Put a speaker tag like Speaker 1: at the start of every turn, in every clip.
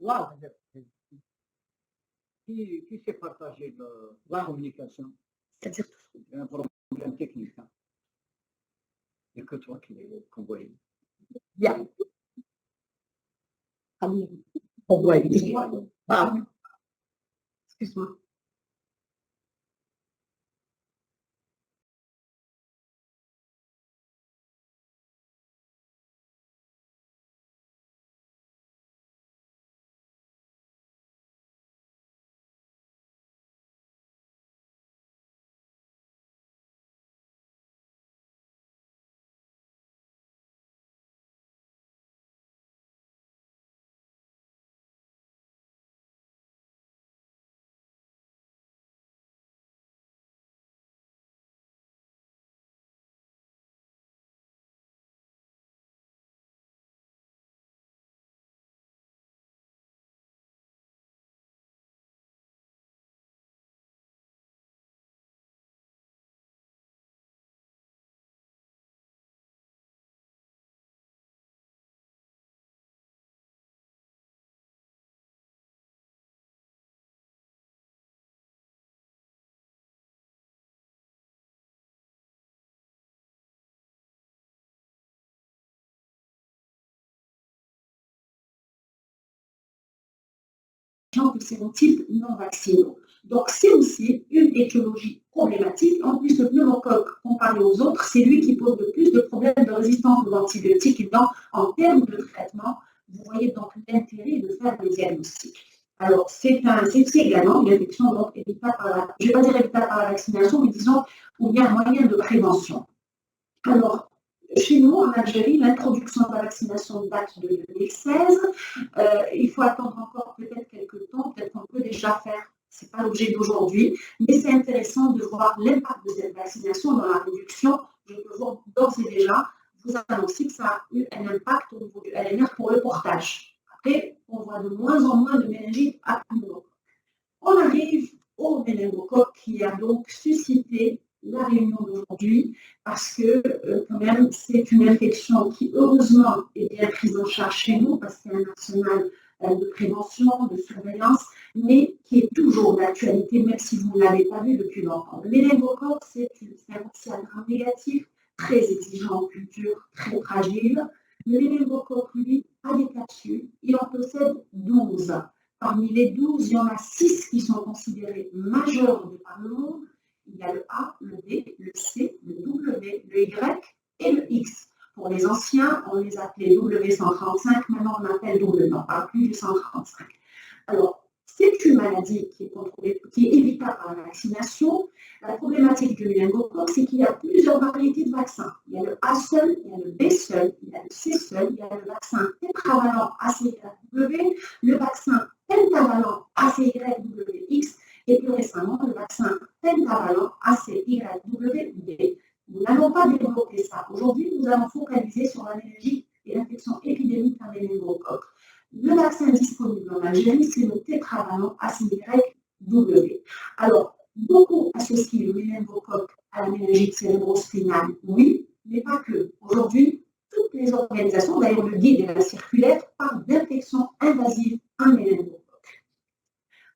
Speaker 1: là, qui s'est partagé la communication?
Speaker 2: C'est-à-dire
Speaker 1: Il y a un problème technique. Hein. Il n'y a que toi qui vois.
Speaker 2: bien. On voit ah. Excuse-moi.
Speaker 3: De sérotypes non vaccinaux. Donc, c'est aussi une étiologie problématique. En plus, le pneumocoque, comparé aux autres, c'est lui qui pose le plus de problèmes de résistance aux antibiotiques. Et donc, en termes de traitement, vous voyez donc l'intérêt de faire le diagnostic. Alors, c'est également une infection donc évitable par je ne vais pas dire évitable par la vaccination, mais disons, où il y a un moyen de prévention. Alors, chez nous, en Algérie, l'introduction de la vaccination date de 2016. Il faut attendre encore peut-être quelques temps, peut-être qu'on peut déjà faire, ce n'est pas l'objet d'aujourd'hui, mais c'est intéressant de voir l'impact de cette vaccination dans la réduction. Je peux voir d'ores et déjà vous annoncer que ça a eu un impact au niveau du LNR pour le portage. Après, on voit de moins en moins de méningite à pneumocoque. On arrive au méningocoque qui a donc suscité la réunion d'aujourd'hui parce que quand même c'est une infection qui heureusement est bien prise en charge chez nous parce qu'il y a un arsenal de prévention, de surveillance, mais qui est toujours d'actualité même si vous ne l'avez pas vu depuis longtemps. Le méningocoque, c'est un anti-gram négatif, très exigeant en culture, très fragile. Le méningocoque, lui, a des capsules, il en possède 12. Parmi les 12, il y en a 6 qui sont considérés majeurs de par le monde. Il y a le A, le B, le C, le W, le Y et le X. Pour les anciens, on les appelait W135, maintenant on appelle W, on ne parle plus du 135. Alors, c'est une maladie qui est contrôlée, qui est évitable par la vaccination. La problématique du méningocoque, c'est qu'il y a plusieurs variétés de vaccins. Il y a le A seul, il y a le B seul, il y a le C seul, il y a le vaccin tétravalent ACYW, le vaccin pentavalent ACYWX et plus récemment le vaccin pentavalent ACYWD. Nous n'allons pas développer ça. Aujourd'hui, nous allons focaliser sur la méningite et l'infection épidémique à méningocoque. Le vaccin disponible en Algérie, c'est le tétravalent ACYW. Alors, beaucoup associent le méningocoque à la méningite cérébrospinale, oui, mais pas que. Aujourd'hui, toutes les organisations, d'ailleurs le guide et la circulaire, parlent d'infection invasive à méningocoque.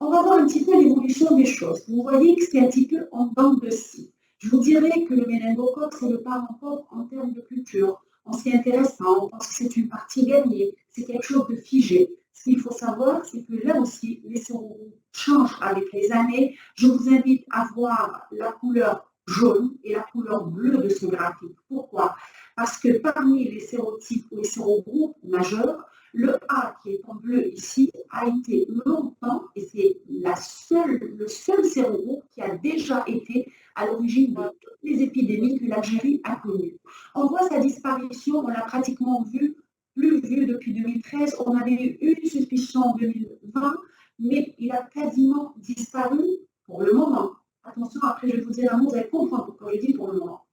Speaker 3: On va voir un petit peu l'évolution des choses. Vous voyez que c'est un petit peu en dents de scie. Je vous dirais que le méningocoque, c'est le parent pauvre en termes de culture. On s'y intéresse, on pense que c'est une partie gagnée, c'est quelque chose de figé. Ce qu'il faut savoir, c'est que là aussi, les sérogroupes changent avec les années. Je vous invite à voir la couleur jaune et la couleur bleue de ce graphique. Pourquoi? Parce que parmi les sérotypes ou les sérogroupes majeurs, le A qui est en bleu ici a été longtemps, et c'est le seul sérogroupe qui a déjà été à l'origine de toutes les épidémies que l'Algérie a connues. On voit sa disparition, on l'a pratiquement plus vu depuis 2013. On avait eu une suspicion en 2020, mais il a quasiment disparu pour le moment. Attention, après je vais vous dire un mot, vous allez comprendre pourquoi je dis pour le moment.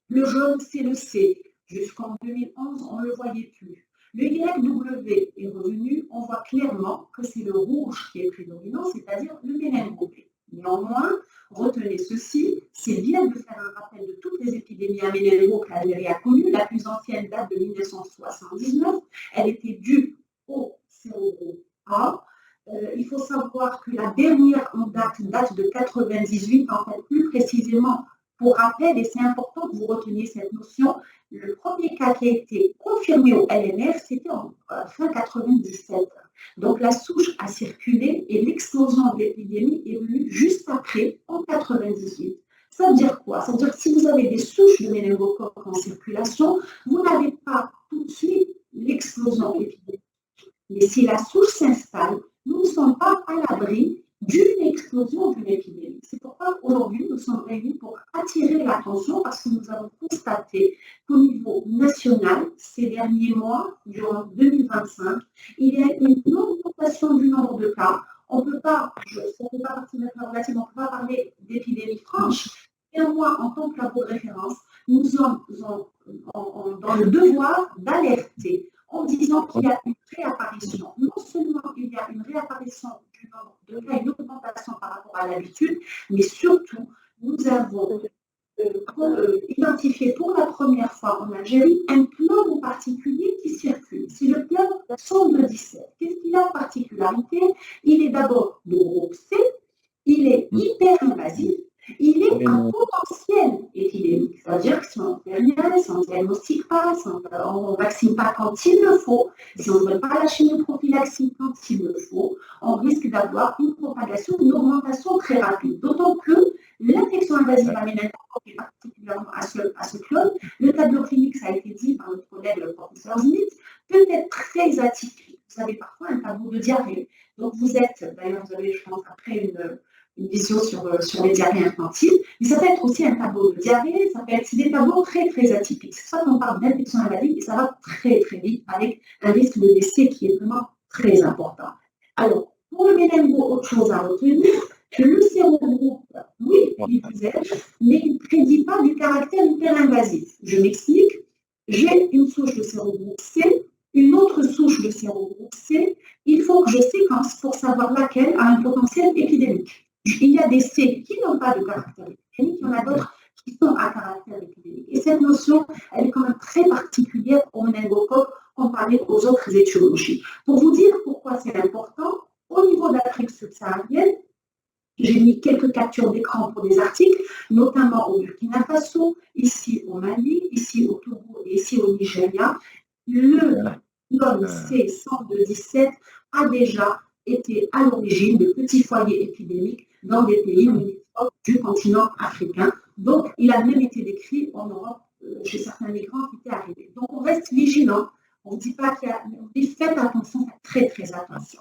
Speaker 3: Le jaune, c'est le C. Jusqu'en 2011, on ne le voyait plus. Le YW est revenu, on voit clairement que c'est le rouge qui est prédominant, c'est-à-dire le méningococque. Néanmoins, retenez ceci, c'est bien de faire un rappel de toutes les épidémies à méningo que l'Algérie a connues. La plus ancienne date de 1979, elle était due au sérogroupe A. Il faut savoir que la dernière en date de 98, en fait, plus précisément, pour rappel, et c'est important que vous reteniez cette notion, le premier cas qui a été confirmé au LNR, c'était en fin 97. Donc la souche a circulé et l'explosion de l'épidémie est venue juste après, en 98. Ça veut dire quoi? Ça veut dire que si vous avez des souches de méningocoque en circulation, vous n'avez pas tout de suite l'explosion épidémique. Mais si la souche s'installe, nous ne sommes pas à l'abri d'une explosion d'une épidémie. C'est pourquoi aujourd'hui, nous sommes réunis pour attirer l'attention parce que nous avons constaté qu'au niveau national, ces derniers mois, durant 2025, il y a une augmentation du nombre de cas. On ne peut pas, ça ne fait pas partie de notre relative, on ne peut pas parler d'épidémie franche. Et moi, en tant que labo de référence, nous sommes dans le devoir d'alerter en disant qu'il y a une réapparition. Non seulement il y a une réapparition du nombre de cas, une augmentation par rapport à l'habitude, mais surtout, nous avons identifié pour la première fois en Algérie un plan en particulier qui circule. C'est le plan 117. Qu'est-ce qu'il a en particularité? Il est d'abord de groupe C, il est hyper invasif, il est un potentiel épidémique. C'est-à-dire que si on ne fait rien, si on ne diagnostique pas, si on ne vaccine pas quand il le faut, si on ne donne pas la chimioprophylaxie quand il le faut, on risque d'avoir une propagation, une augmentation très rapide. D'autant que l'infection invasive à méningocoque est particulièrement à ce clone. Le tableau clinique, ça a été dit par notre collègue le professeur Smith, peut être très atypique. Vous avez parfois un tableau de diarrhée. Donc vous êtes, d'ailleurs vous avez, je pense, après une vision sur les diarrhées infantiles, mais ça peut être aussi un tableau de diarrhée, ça peut être des tableaux très très atypiques. C'est pour ça qu'on parle d'infection invasive et ça va très très vite avec un risque de décès qui est vraiment très important. Alors, pour le méningo, autre chose à retenir, que le sérogroupe, oui, il disait, mais il ne prédit pas du caractère hyper-invasif. Je m'explique, j'ai une souche de sérogroupe C, une autre souche de sérogroupe C, il faut que je séquence pour savoir laquelle a un potentiel épidémique. Il y a des C qui n'ont pas de caractère épidémique, il y en a d'autres qui sont à caractère épidémique. Et cette notion, elle est quand même très particulière au méningocoque comparée aux autres étiologies. Pour vous dire pourquoi c'est important, au niveau de l'Afrique subsaharienne, j'ai mis quelques captures d'écran pour des articles, notamment au Burkina Faso, ici au Mali, ici au Togo et ici au Nigeria. Le clone C117 a déjà été à l'origine de petits foyers épidémiques dans des pays limitrophes du continent africain. Donc, il a même été décrit en Europe chez certains migrants qui étaient arrivés. Donc, on reste vigilant. On ne dit pas qu'il y a... On dit faites attention, faites très, très attention.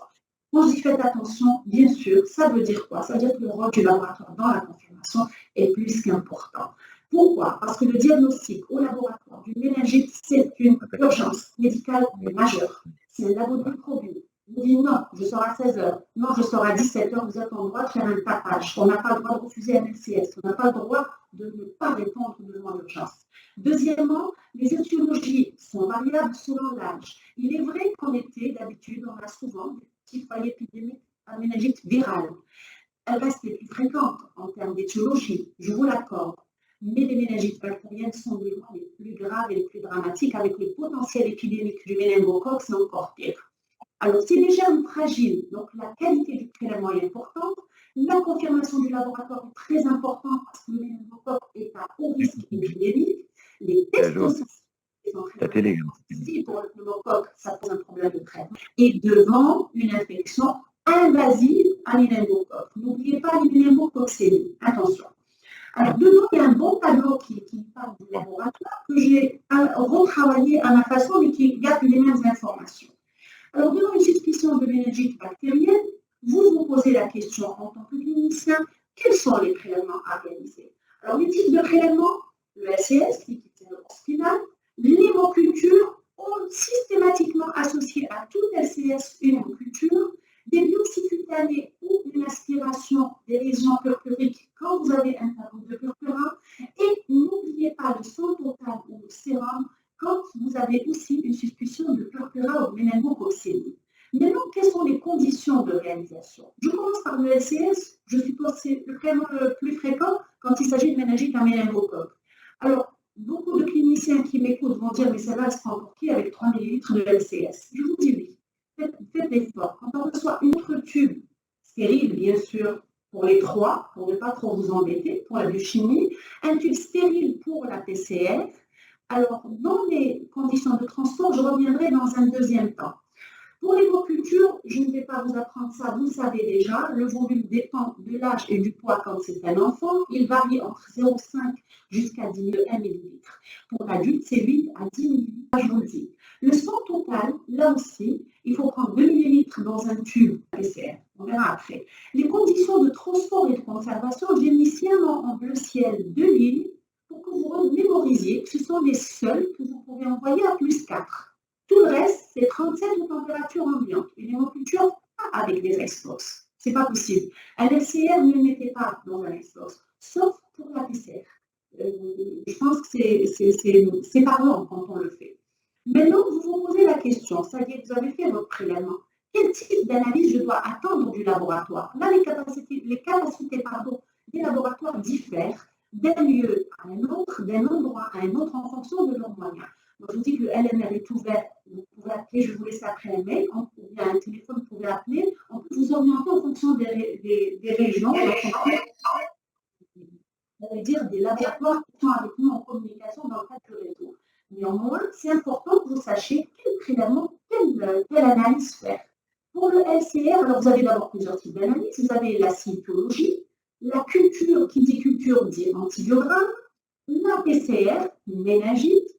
Speaker 3: Quand je dis faites attention, bien sûr, ça veut dire quoi? Ça veut dire que le rôle du laboratoire dans la confirmation est plus qu'important. Pourquoi? Parce que le diagnostic au laboratoire d'une méningite, c'est une urgence médicale majeure. C'est un labo de microbiologie. Vous dites non, je sors à 16h, non, je sors à 17h, vous êtes en droit de faire un tapage. On n'a pas le droit de refuser un LCS, on n'a pas le droit de ne pas répondre aux besoins d'urgence. Deuxièmement, les étiologies sont variables selon l'âge. Il est vrai qu'en été, d'habitude, on a souvent des petits foyers épidémiques à méningite virale. Elle reste les plus fréquentes en termes d'étiologie, je vous l'accorde. Mais les méningites bactériennes sont les plus graves et les plus dramatiques, avec le potentiel épidémique du méningocoque, c'est encore pire. Alors, c'est des germes fragiles, donc la qualité du prélèvement est importante. La confirmation du laboratoire est très importante parce que le méningocoque est à haut risque épidémique. Les tests sont très importants. Si pour le pneumocoque, ça pose un problème de traitement. Et devant une infection invasive à méningocoque. N'oubliez pas les méningococcémies. Attention. Alors, dedans, il y a un bon tableau qui parle du laboratoire que j'ai retravaillé à ma façon, mais qui garde les mêmes informations. Alors, devant une suspicion de méningite bactérienne, vous vous posez la question en tant que clinicien, quels sont les prélèvements à réaliser? Alors, les types de prélèvements, le LCS, liquide spinal, l'hémoculture, ont systématiquement associé à tout LCS une hémoculture, des biopsies cutanées ou une aspiration des lésions purpuriques quand vous avez un tableau de purpura, et n'oubliez pas le sang total ou le sérum quand vous avez aussi une suspicion de purpura ou méningococcémie. Maintenant, quelles sont les conditions de réalisation? Je commence par le LCS, je suppose que c'est vraiment le plus fréquent quand il s'agit de méningite à méningocoque. Alors, beaucoup de cliniciens qui m'écoutent vont dire, mais celle-là, elle se prend pour qui avec 3 ml de LCS? Je vous dis oui. Faites faites l'effort. Quand on reçoit une autre tube stérile, bien sûr, pour les trois, pour ne pas trop vous embêter, pour la biochimie, un tube stérile pour la PCR. Alors, dans les conditions de transport, je reviendrai dans un deuxième temps. Pour l'hémoculture, je ne vais pas vous apprendre ça, vous le savez déjà, le volume dépend de l'âge et du poids quand c'est un enfant. Il varie entre 0,5 jusqu'à 10 ml. Pour l'adulte, c'est 8 à 10 ml, je vous le dis. Le sang total, là aussi, il faut prendre 2 ml dans un tube PCR. On verra après. Les conditions de transport et de conservation, j'ai mis sciemment en bleu ciel 2 lignes pour que vous mémorisiez que ce sont les seuls que vous pouvez envoyer à plus 4. Tout le reste, c'est 37 ou température ambiante. Une hémoculture, pas avec des explosifs. Ce n'est pas possible. Un LCR, ne le mettez pas dans un explosif, sauf pour la PCR. Je pense que c'est parlant quand on le fait. Maintenant, vous vous posez la question, ça y est, vous avez fait votre prélèvement. Quel type d'analyse je dois attendre du laboratoire? Là, les capacités des laboratoires diffèrent d'un lieu à un autre, d'un endroit à un autre en fonction de leurs moyens. Donc, je vous dis que le LMR est ouvert, vous pouvez appeler, je vais vous laisser après un mail, ou bien un téléphone, vous pouvez appeler, on peut vous orienter en fonction des régions, on va dire des laboratoires qui sont avec nous en communication dans le cadre du réseau. Néanmoins, c'est important que vous sachiez quel prélèvement, quelle analyse faire. Pour le LCR, alors vous avez d'abord plusieurs types d'analyses. Vous avez la cytologie, la culture, qui dit culture dit antibiogramme, la PCR, méningite,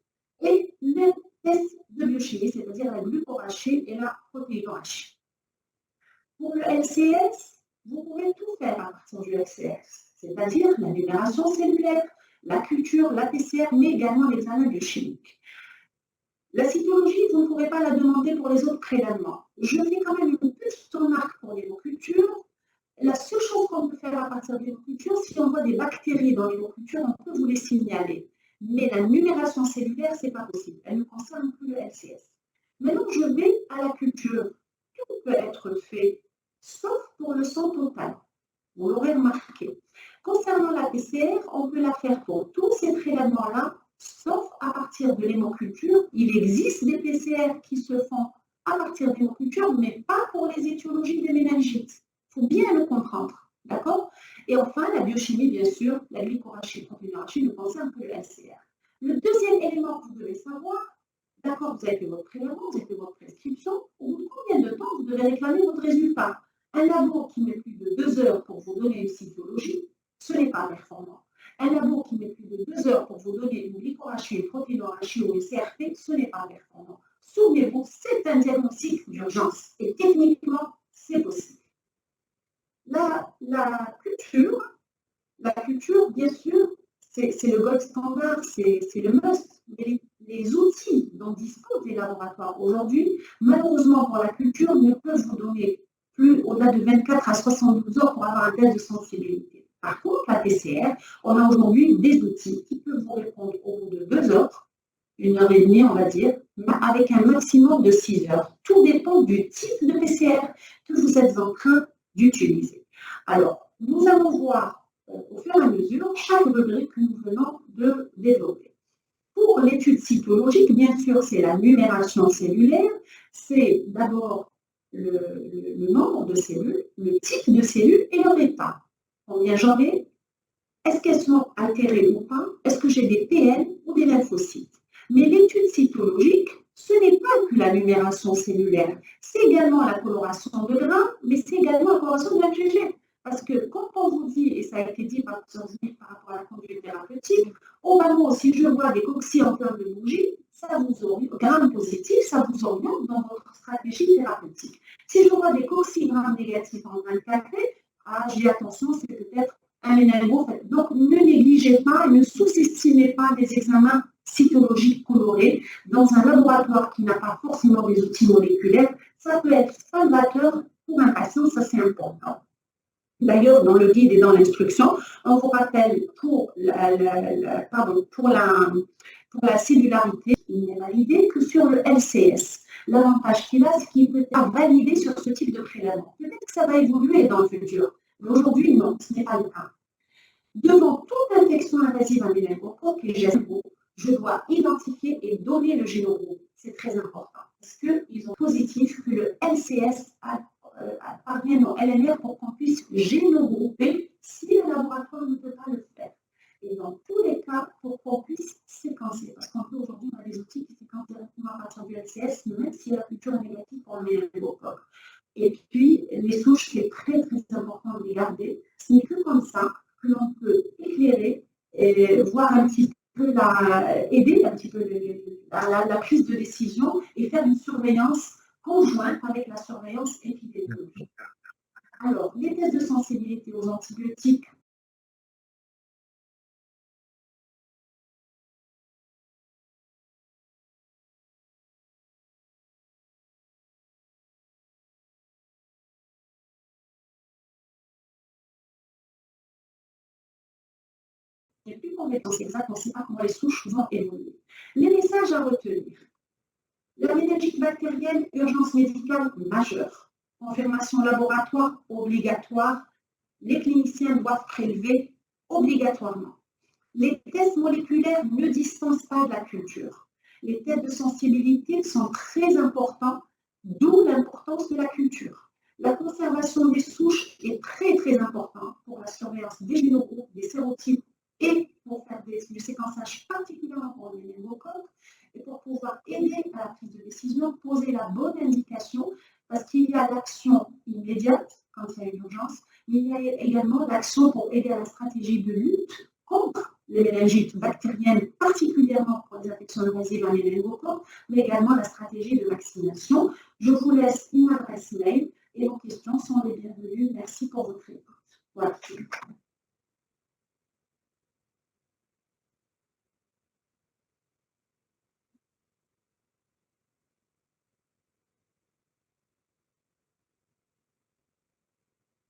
Speaker 3: et le test de biochimie, c'est-à-dire la glucorachie et la protéinorachie. Pour le LCS, vous pouvez tout faire à partir du LCS, c'est-à-dire la numération cellulaire, la culture, la PCR, mais également l'examen biochimique. La cytologie, vous ne pourrez pas la demander pour les autres prélèvements. Je fais quand même une petite remarque pour l'hémoculture. La seule chose qu'on peut faire à partir de l'hémoculture, si on voit des bactéries dans l'hémoculture, on peut vous les signaler. Mais la numération cellulaire, ce n'est pas possible. Elle ne concerne plus le LCS. Maintenant, je vais à la culture. Tout peut être fait, sauf pour le sang total. Vous l'aurez remarqué. Concernant la PCR, on peut la faire pour tous ces prélèvements-là, sauf à partir de l'hémoculture. Il existe des PCR qui se font à partir de l'hémoculture, mais pas pour les étiologies des méningites. Il faut bien le comprendre. D'accord? Et enfin, la biochimie, bien sûr, la glycorachie, la protéinorachie ne concerne que le LCR. Le deuxième élément que vous devez savoir, d'accord, vous avez fait votre prélèvement, vous avez fait votre prescription, au bout de combien de temps vous devez réclamer votre résultat? Un labo qui met plus de 2 heures pour vous donner une cytologie, ce n'est pas performant. Un labo qui met plus de 2 heures pour vous donner une glycorachie, une protéinorachie ou une CRP, ce n'est pas performant. Souvenez-vous, c'est un diagnostic d'urgence et techniquement, c'est possible. La culture, bien sûr, c'est le gold standard, c'est le must. Mais les outils dont disposent les laboratoires aujourd'hui, malheureusement pour la culture, ne peuvent vous donner plus au-delà de 24 à 72 heures pour avoir un test de sensibilité. Par contre, la PCR, on a aujourd'hui des outils qui peuvent vous répondre au bout de 2 heures, 1 heure et demie, on va dire, avec un maximum de 6 heures. Tout dépend du type de PCR que vous êtes en train d'utiliser. Alors, nous allons voir au fur et à mesure chaque rubrique que nous venons de développer. Pour l'étude cytologique, bien sûr, c'est la numération cellulaire, c'est d'abord le nombre de cellules, le type de cellules et leur état. Combien j'en ai? Est-ce qu'elles sont altérées ou pas? Est-ce que j'ai des PN ou des lymphocytes? Mais l'étude cytologique, ce n'est pas que la numération cellulaire, c'est également la coloration de grains, mais c'est également la coloration de l'IgG. Parce que quand on vous dit, et ça a été dit par plusieurs amis par rapport à la conduite thérapeutique, au moment si je vois des cocci en termes de bougie, ça vous oriente, gramme positif, ça vous oriente dans votre stratégie thérapeutique. Si je vois des cocci grammes négatifs en 24 j'ai attention, c'est peut-être un méningo. Donc ne négligez pas et ne sous-estimez pas des examens cytologiques colorés dans un laboratoire qui n'a pas forcément des outils moléculaires. Ça peut être salvateur pour un patient, ça c'est important. D'ailleurs, dans le guide et dans l'instruction, on vous rappelle pour la cellularité, il n'est validé que sur le LCS. L'avantage qu'il a, c'est qu'il peut être validé sur ce type de prélèvement. Peut-être que ça va évoluer dans le futur, mais aujourd'hui, non, ce n'est pas le cas. Devant toute infection invasive à méningocoque et GSO, je dois identifier et donner le génome. C'est très important. Parce qu'ils ont positif que le LCS parvienne au LNR pour qu'on puisse génogrouper si le laboratoire ne peut pas le faire. Et dans tous les cas, pour qu'on puisse séquencer, parce qu'en fait aujourd'hui, on a des outils qui séquencent directement à partir du LCS, même si la culture est négative pour le méningocoque. Et puis, les souches, c'est très très important de les garder. Ce n'est que comme ça que l'on peut éclairer et voir un petit peu aider un petit peu la prise de décision et faire une surveillance conjointe avec la surveillance épidémiologique. Alors, les tests de sensibilité aux antibiotiques. Il n'y a plus de compétences exactes, on ne sait pas comment les souches vont évoluer. Les messages à retenir. La méningite bactérienne, urgence médicale majeure. Confirmation laboratoire obligatoire. Les cliniciens doivent prélever obligatoirement. Les tests moléculaires ne dispensent pas de la culture. Les tests de sensibilité sont très importants, d'où l'importance de la culture. La conservation des souches est très très importante pour la surveillance des génogroupes, des sérotypes et pour faire du séquençage particulièrement pour les méningocoques et pour pouvoir aider à la prise de décision, poser la bonne indication parce qu'il y a l'action immédiate quand il y a une urgence, mais il y a également l'action pour aider à la stratégie de lutte contre les méningites bactériennes, particulièrement pour les infections invasives à méningocoques, mais également la stratégie de vaccination. Je vous laisse une adresse mail et vos questions sont les bienvenues. Merci pour votre écoute. Voilà.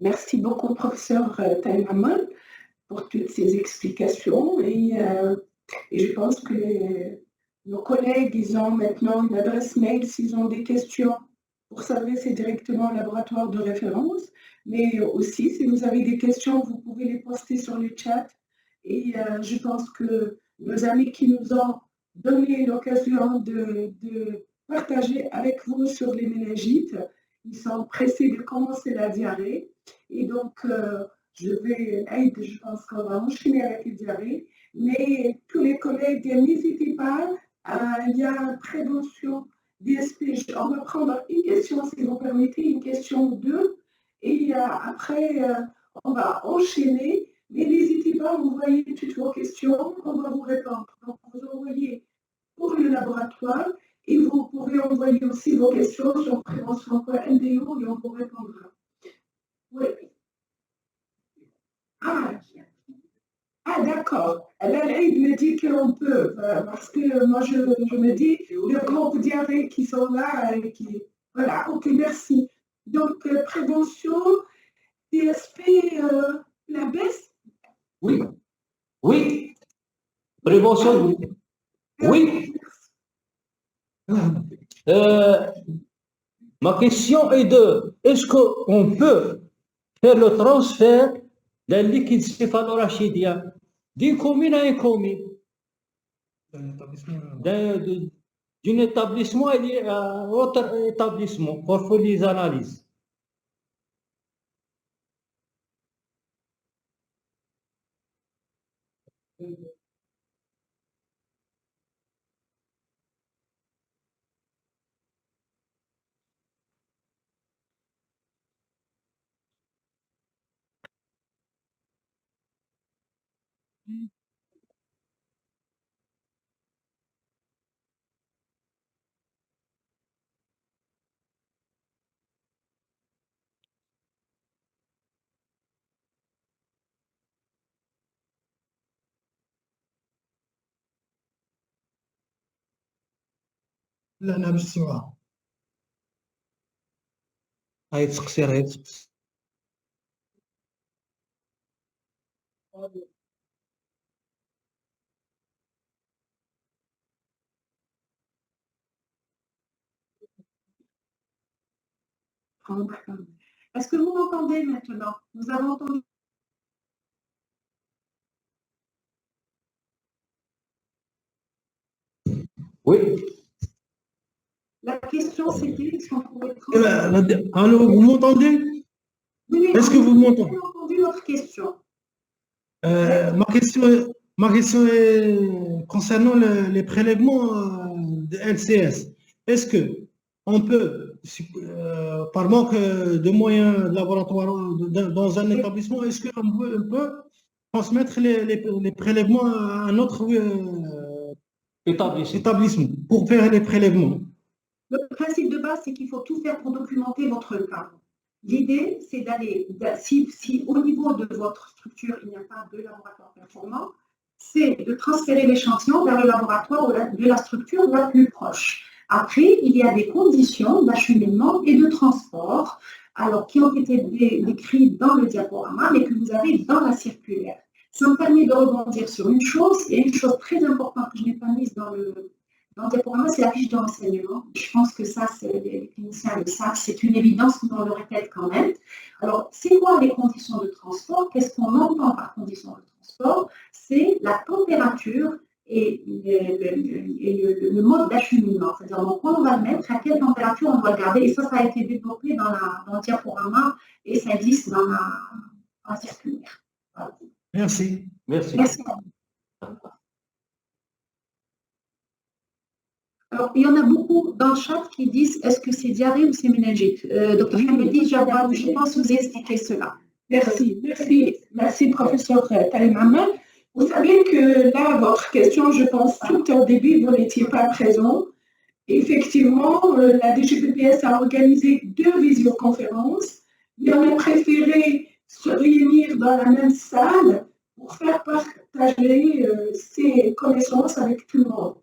Speaker 2: Merci beaucoup, professeur Taïmaman, pour toutes ces explications. Et je pense que nos collègues, ils ont maintenant une adresse mail s'ils ont des questions pour s'adresser directement au laboratoire de référence. Mais aussi, si vous avez des questions, vous pouvez les poster sur le chat. Et je pense que nos amis qui nous ont donné l'occasion de partager avec vous sur les méningites, ils sont pressés de commencer la diarrhée. Et donc, je pense qu'on va enchaîner avec les diarrhées. Mais tous les collègues, n'hésitez pas, il y a prévention DSP. On va prendre une question, si vous permettez, une question ou deux. Et après, on va enchaîner. Mais n'hésitez pas à envoyer toutes vos questions, on va vous répondre. Donc, vous envoyez pour le laboratoire et vous pourrez envoyer aussi vos questions sur prévention.ndo et on vous répondra. Oui. Ah d'accord. Il me dit qu'on peut, parce que moi je me dis, le groupe diarrhée qui sont là, voilà, ok, merci. Donc, prévention, DSP, la baisse.
Speaker 4: Oui, oui, prévention, oui. Ma question est est-ce qu'on peut faire le transfert d'un liquide céphalorachidien d'une commune à une commune, d'un établissement à un autre établissement pour faire les analyses?
Speaker 1: لا أنا بالسوا
Speaker 4: هاي تقصير هاي تقصير.
Speaker 3: Est-ce que vous m'entendez maintenant? Nous avons entendu.
Speaker 4: Oui.
Speaker 3: La question, c'était est-ce qu'on pouvait
Speaker 5: Allô, vous m'entendez?
Speaker 3: Oui,
Speaker 5: Est-ce que vous m'entendez?
Speaker 3: j'ai entendu votre question.
Speaker 5: Ma question est concernant les prélèvements de LCS. Est-ce que on peut, par manque de moyens laboratoires dans un établissement, est-ce qu'on peut transmettre les prélèvements à un autre établissement pour faire les prélèvements?
Speaker 3: Le principe de base, c'est qu'il faut tout faire pour documenter votre cas. L'idée, c'est d'aller, si au niveau de votre structure, il n'y a pas de laboratoire performant, c'est de transférer l'échantillon vers le laboratoire de la structure la plus proche. Après, il y a des conditions d'acheminement et de transport, alors qui ont été décrites dans le diaporama, mais que vous avez dans la circulaire. Ça me permet de rebondir sur une chose, et une chose très importante que je n'ai pas mise dans le diaporama, c'est la fiche de renseignement. Je pense que ça, les cliniciens le savent, c'est une évidence, mais on le répète quand même. Alors, c'est quoi les conditions de transport? Qu'est-ce qu'on entend par conditions de transport? C'est la température et le mode d'acheminement. C'est-à-dire, donc, quand on va le mettre, à quelle température on doit le garder. Et ça a été développé dans le diaporama et ça existe dans la circulaire. Voilà.
Speaker 5: Merci.
Speaker 4: Merci.
Speaker 3: Merci. Alors, il y en a beaucoup dans le chat qui disent est-ce que c'est diarrhée ou c'est méningite? Docteur Hamedi, je pense vous expliquer cela.
Speaker 2: Merci, professeur Talim Hamad. Vous savez que là, votre question, je pense, tout au début, vous n'étiez pas présent. Effectivement, la DGPPS a organisé 2 visioconférences, mais on a préféré se réunir dans la même salle pour faire partager ces connaissances avec tout le monde.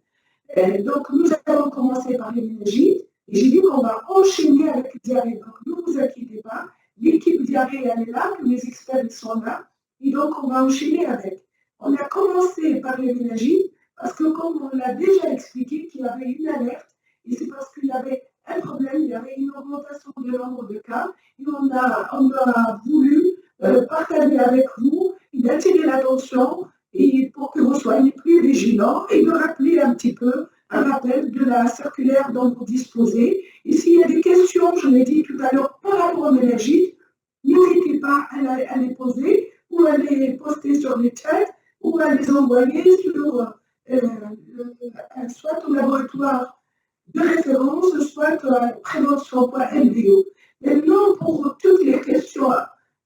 Speaker 2: Donc, nous allons commencer par les méningites. Et j'ai dit qu'on va enchaîner avec le diarrhée. Donc, ne vous inquiétez pas. L'équipe diarrhée, elle est là, tous les experts sont là. Et donc, on va enchaîner avec. On a commencé par les méningites parce que, comme on l'a déjà expliqué, qu'il y avait une alerte. Et c'est parce qu'il y avait un problème, il y avait une augmentation du nombre de cas. Et on a voulu partager avec vous et d'attirer l'attention et pour que vous soyez plus vigilants et de rappeler un petit peu un rappel de la circulaire dont vous disposez. Et s'il y a des questions, je l'ai dit tout à l'heure, par rapport aux méningites, n'hésitez pas à les poser ou à les poster sur les chats ou à les envoyer sur soit au laboratoire de référence, soit à prévention.mdo. Maintenant, pour toutes les questions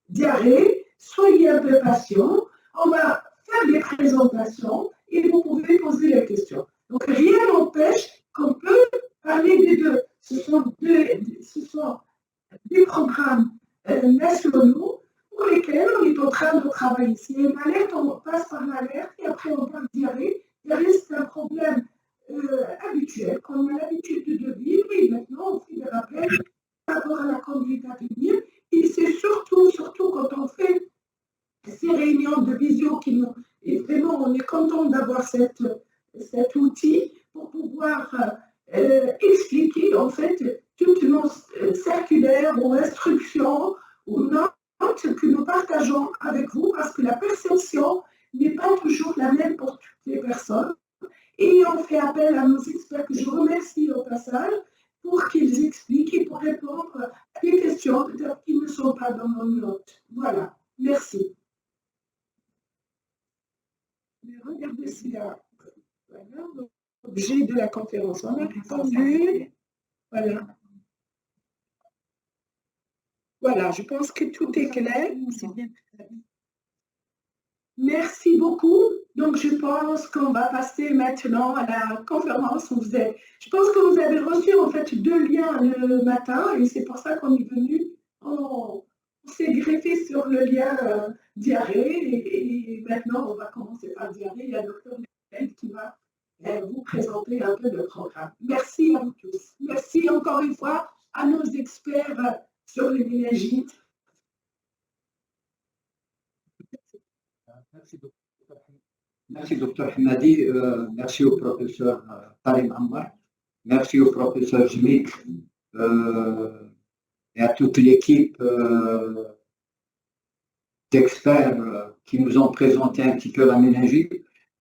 Speaker 2: diarrhée, soyez un peu patients. On va faire des présentations et vous pouvez poser les questions. Donc, rien n'empêche qu'on peut parler des 2. Ce sont des programmes nationaux pour lesquels on est en train de travailler. S'il y a une alerte, on passe par l'alerte et après on parle diarrhée. Diarrhée, c'est un problème habituel, qu'on a l'habitude de vivre et maintenant on fait des rappels par rapport à la conduite à tenir. Et c'est surtout quand on fait ces réunions de visio et vraiment on est content d'avoir cet outil pour pouvoir expliquer en fait toutes nos circulaires ou instructions ou notes que nous partageons avec vous parce que la perception n'est pas toujours la même pour toutes les personnes. Et on fait appel à nos experts que je remercie au passage pour qu'ils expliquent et pour répondre à des questions peut-être qui ne sont pas dans nos notes. Voilà, merci. Regardez s'il y a l'objet de la conférence. On a répondu. Voilà. Voilà, je pense que tout est clair. Merci beaucoup. Donc, je pense qu'on va passer maintenant à la conférence où vous êtes. Je pense que vous avez reçu en fait 2 liens le matin et c'est pour ça qu'on est venu. On s'est greffé sur le lien diarrhée et maintenant on va commencer par diarrhée. Il y a le docteur qui va vous présenter un peu le programme. Merci à vous tous. Merci encore une fois à nos experts sur les méningites.
Speaker 1: Merci, docteur Hamadi. Merci au professeur Talim Hamad. Merci au professeur Jmik et à toute l'équipe d'experts qui nous ont présenté un petit peu la méningite.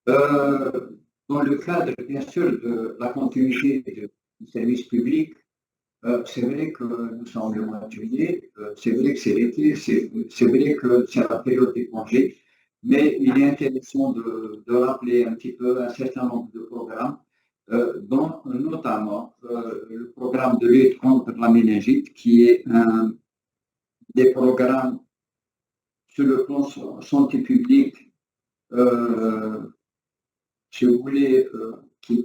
Speaker 1: Dans le cadre, bien sûr, de la continuité service public. C'est vrai que nous sommes le mois de juillet, c'est vrai que c'est l'été, c'est vrai que c'est la période des congés, mais il est intéressant de rappeler un petit peu un certain nombre de programmes, dont notamment le programme de lutte contre la méningite, qui est un des programmes sur le plan santé publique, si vous voulez,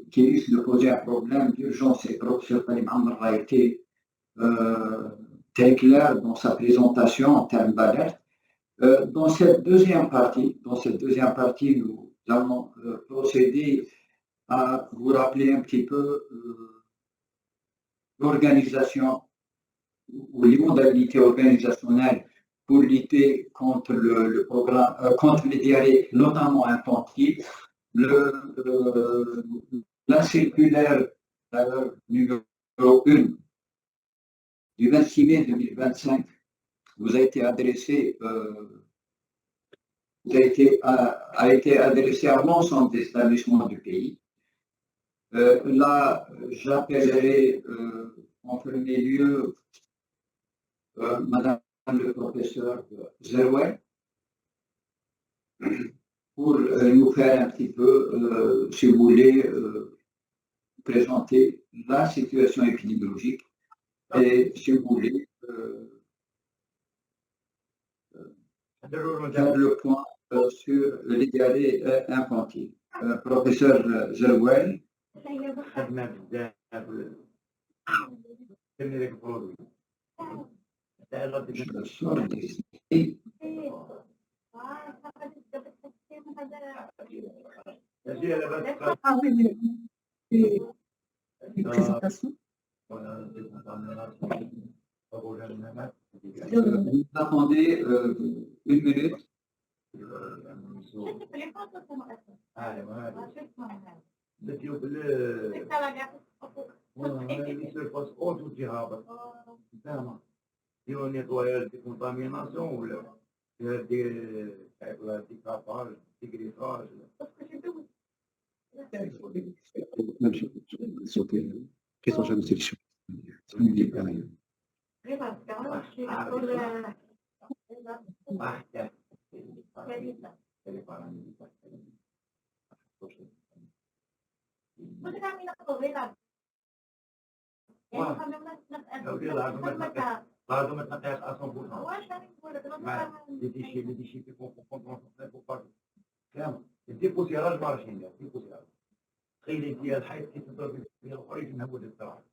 Speaker 1: qui risque de poser un problème d'urgence. Et le professeur Karim Amr a été très clair dans sa présentation en termes d'alerte. Dans cette deuxième partie, nous allons procéder à vous rappeler un petit peu l'organisation ou les modalités organisationnelles pour lutter contre le programme, contre les diarrhées, notamment infantiles. La circulaire numéro 1 du 26 mai 2025 vous a été adressée a été adressé à l'ensemble des établissements du pays. Là, j'appellerai en premier lieu Madame le professeur Zerouel pour nous faire un petit peu, si vous voulez, présenter la situation épidémiologique et, si vous voulez, faire le point sur les diarrhées infantiles. Professeur Zerouel. Je sors d'ici.
Speaker 3: Une présentation.
Speaker 1: Vous attendez une minute.
Speaker 6: Io nettoyage de contamination ou le décapage, dégreffage.
Speaker 1: Quelles sont les solutions?
Speaker 6: لازم تنقيها à 100%. Les déchets qui font pour pas كامل الديبوسيراج ما راهش ندير ديبوسيراج تخيلي انت الحيط كي تضرب فيها الاخرين نهبط الزراعه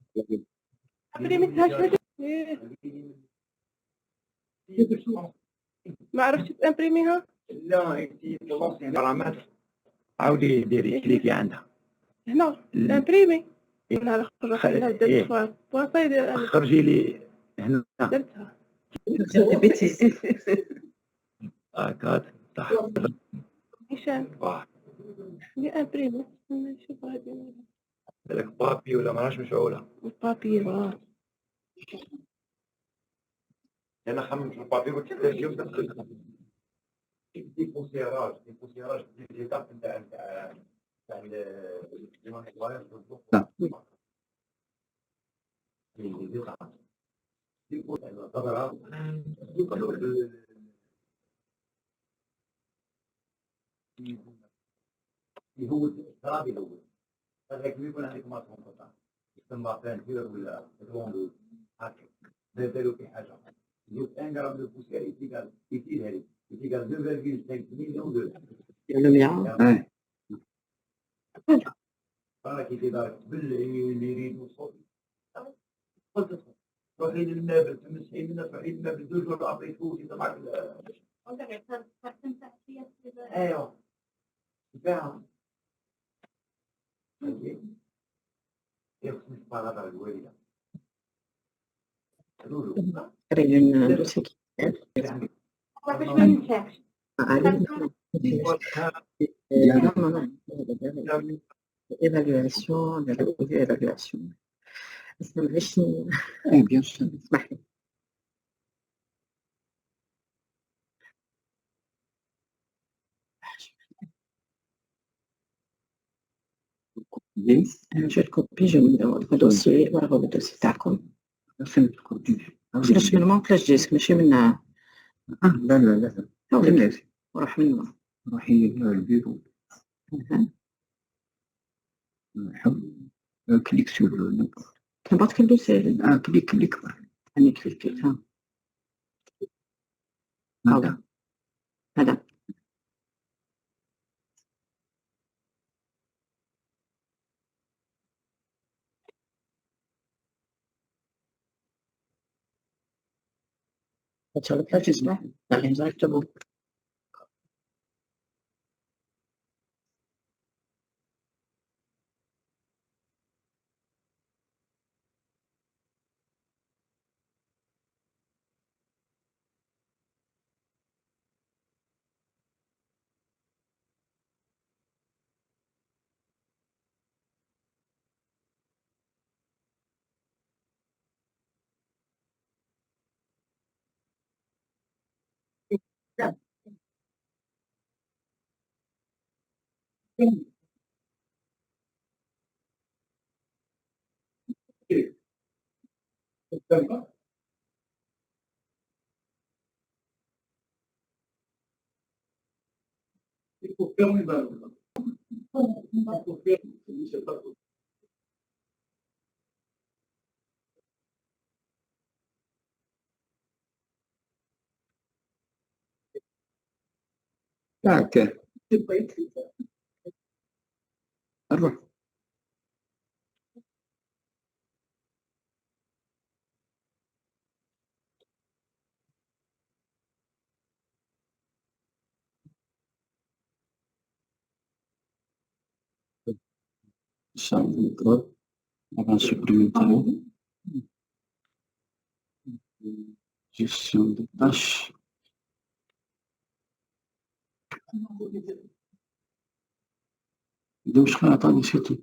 Speaker 7: ما عرفتش تامبريميها؟
Speaker 6: لا انت تلونسي برامات عاودي ديري كليكي عندها
Speaker 7: هنا امبريمي انا درت
Speaker 6: خرجي لي هنا
Speaker 7: درتها
Speaker 6: هكا صح
Speaker 7: هشام لي امبريمي نشوف هادي
Speaker 6: بالك بابي ولا ماراش مشعوله
Speaker 7: البابي
Speaker 6: انا خممت في البابي قلت لك شوف ديبوسيراج دي تاع هو التراب الاول هذاك يكون عندك ماسون قطع تسمى بانتير ولا روندو هكا ديروا في حاجه يجيب 1 غرام دو بوسير يتيكال 2,5 مليون دولار انا كي دارك بالليل يريدوا صوت قلت تروحي للمابل تمسحي منها تروحي للمابل 2 جور ابري تفوتي تبعك ايوه فاهم يخصني البلاطه الوالده
Speaker 8: évaluation, de la revue évaluation.
Speaker 1: Bien sûr.
Speaker 8: جات كوبي من الدوسي وراه الدوسي تاعكم. علاش من مونكلاش جيسك ماشي من
Speaker 1: لا لا لا
Speaker 8: وروح منه.
Speaker 1: روحي البيرو. كليك سور
Speaker 8: n'importe quel dossier.
Speaker 1: كليك
Speaker 8: يعني كليك ها هذا sur le page justement t'arrives directement.
Speaker 1: ياك نروح on va supprimer gestion des tâches. دوش خلينا عطاني سيتو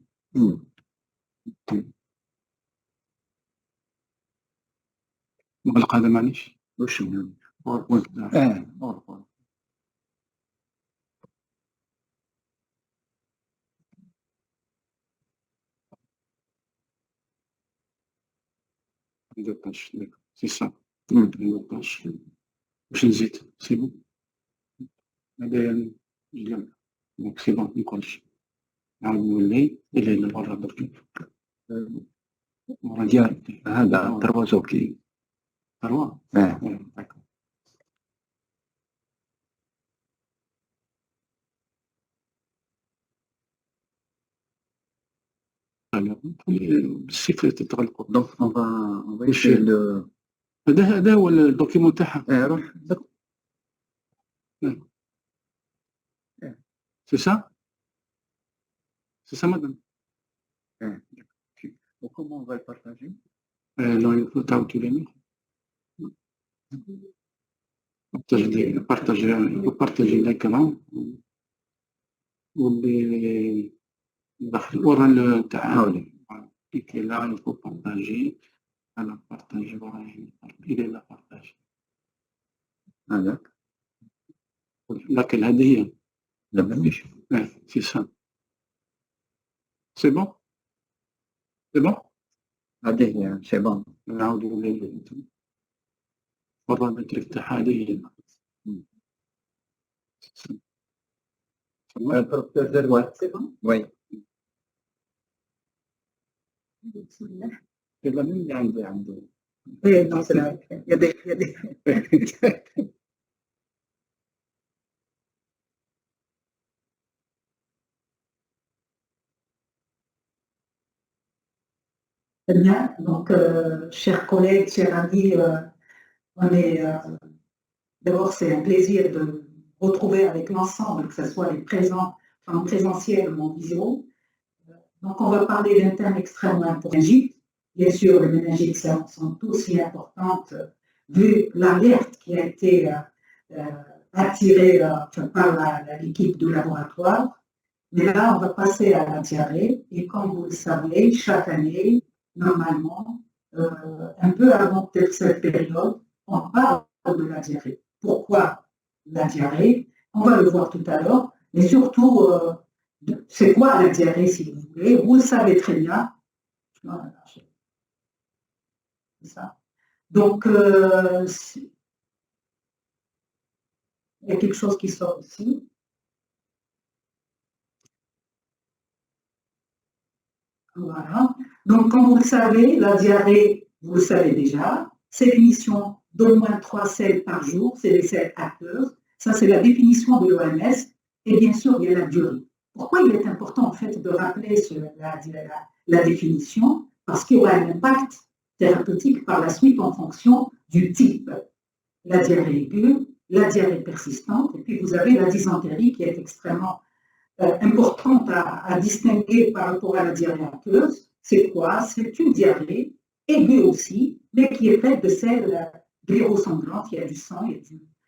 Speaker 1: مغلق هذا معليش وش سي سا واش نزيد سي بون هذا اليوم دونك سي بون ميقولش نعاود نولي إلا مرة درك مرة ديال هذا تروا زوكي تروا داكور بالسيف تتغلقوا دونك اون فا يشيل هذا هو الدوكيمون تاعها روح سي سا C'est ça, madame. Comment on va le partager? Non, il faut tous les murs. Il faut partager l'écran. ورا التعاون. Et là, il faut partager. Alors, partager, voilà, il est là, partage. d'accord. Laquelle هذه؟ لا ماشي. C'est ça. C'est bon? C'est bon? هذه c'est bon. نعاود نولي البارامتر تاعها هذه c'est bon? Oui. بسم الله. يلا مين اللي عنده؟ يدي.
Speaker 3: Très bien. Donc, chers collègues, chers amis, d'abord, c'est un plaisir de retrouver avec l'ensemble, que ce soit les présents, en présentiel ou en visio. Donc, on va parler d'un thème extrêmement important. Bien sûr, les méningites sont aussi importantes, vu l'alerte qui a été attirée par l'équipe du laboratoire. Mais là, on va passer à la diarrhée. Et comme vous le savez, chaque année, normalement, un peu avant cette période, on parle de la diarrhée. Pourquoi la diarrhée? On va le voir tout à l'heure, mais surtout C'est quoi la diarrhée, si vous voulez? Vous le savez très bien. C'est ça. Donc, il y a quelque chose qui sort ici. Voilà. Donc, comme vous le savez, la diarrhée, vous le savez déjà, c'est l'émission d'au moins 3 selles par jour, c'est les selles aqueuses. Ça, c'est la définition de l'OMS. Et bien sûr, il y a la durée. Pourquoi il est important, en fait, de rappeler la définition? Parce qu'il y aura un impact thérapeutique par la suite en fonction du type. La diarrhée aiguë, la diarrhée persistante, et puis vous avez la dysentérie qui est extrêmement importante à distinguer par rapport à la diarrhée aqueuse. C'est quoi? C'est une diarrhée aiguë aussi, mais qui est faite de selles glérosanglantes. Il y a du sang, il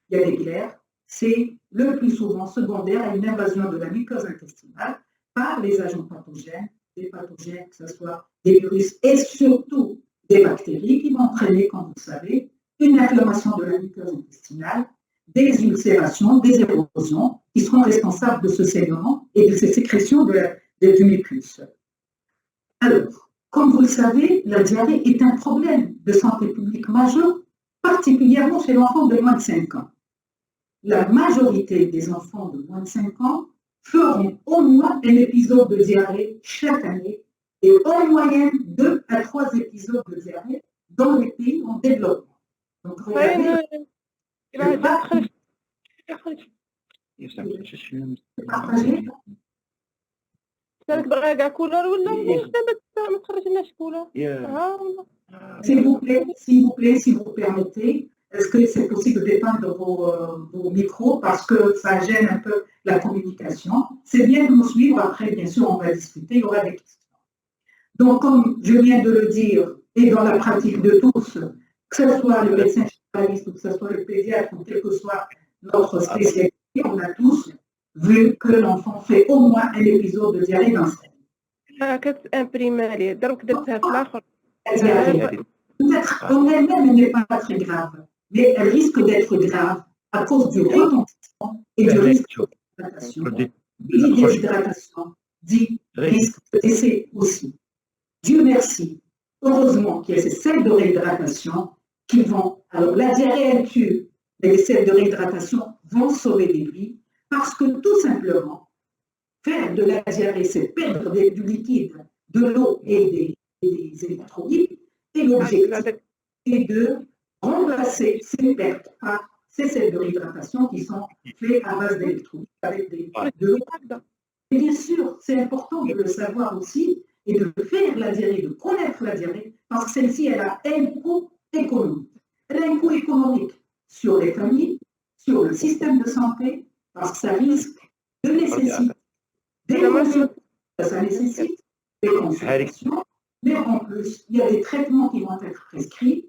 Speaker 3: y a des glaires. C'est le plus souvent secondaire à une invasion de la muqueuse intestinale par les agents pathogènes, des pathogènes, que ce soit des virus et surtout des bactéries qui vont entraîner, comme vous le savez, une inflammation de la muqueuse intestinale, des ulcérations, des érosions qui seront responsables de ce saignement et de ces sécrétions du mucus. Alors, comme vous le savez, la diarrhée est un problème de santé publique majeur, particulièrement chez l'enfant de moins de 5 ans. La majorité des enfants de moins de 5 ans feront au moins un épisode de diarrhée chaque année et en moyenne 2 à 3 épisodes de diarrhée dans les pays en développement. Donc, regardez, partagez. S'il vous plaît, si vous permettez, est-ce que c'est possible d'éteindre vos micros parce que ça gêne un peu la communication? C'est bien de nous suivre, après, bien sûr, on va discuter, il y aura des questions. Donc, comme je viens de le dire, et dans la pratique de tous, que ce soit le médecin généraliste ou que ce soit le pédiatre ou quelle que soit notre spécialité, on a tous vu que l'enfant fait au moins un épisode de diarrhée dans sa vie. Peut-être en elle-même, elle n'est pas très grave, mais elle risque d'être grave à cause du retentissement et du risque d'hydratation. L'hydratation dit risque de décès aussi. Dieu merci, heureusement qu'il y a ces selles de réhydratation qui vont, alors la diarrhée elle tue, mais les selles de réhydratation vont sauver des vies parce que tout simplement, faire de la diarrhée, c'est perdre du liquide, de l'eau et des électrolytes, et l'objectif est de remplacer ces pertes par ces selles de réhydratation qui sont faites à base d'électrolytes avec de l'eau. Et bien sûr, c'est important de le savoir aussi et de faire la diarrhée, de connaître la diarrhée, parce que celle-ci, elle a un coût économique. Elle a un coût économique sur les familles, sur le système de santé, parce que ça risque de nécessiter des consultations, ça nécessite des consultations, mais en plus, il y a des traitements qui vont être prescrits,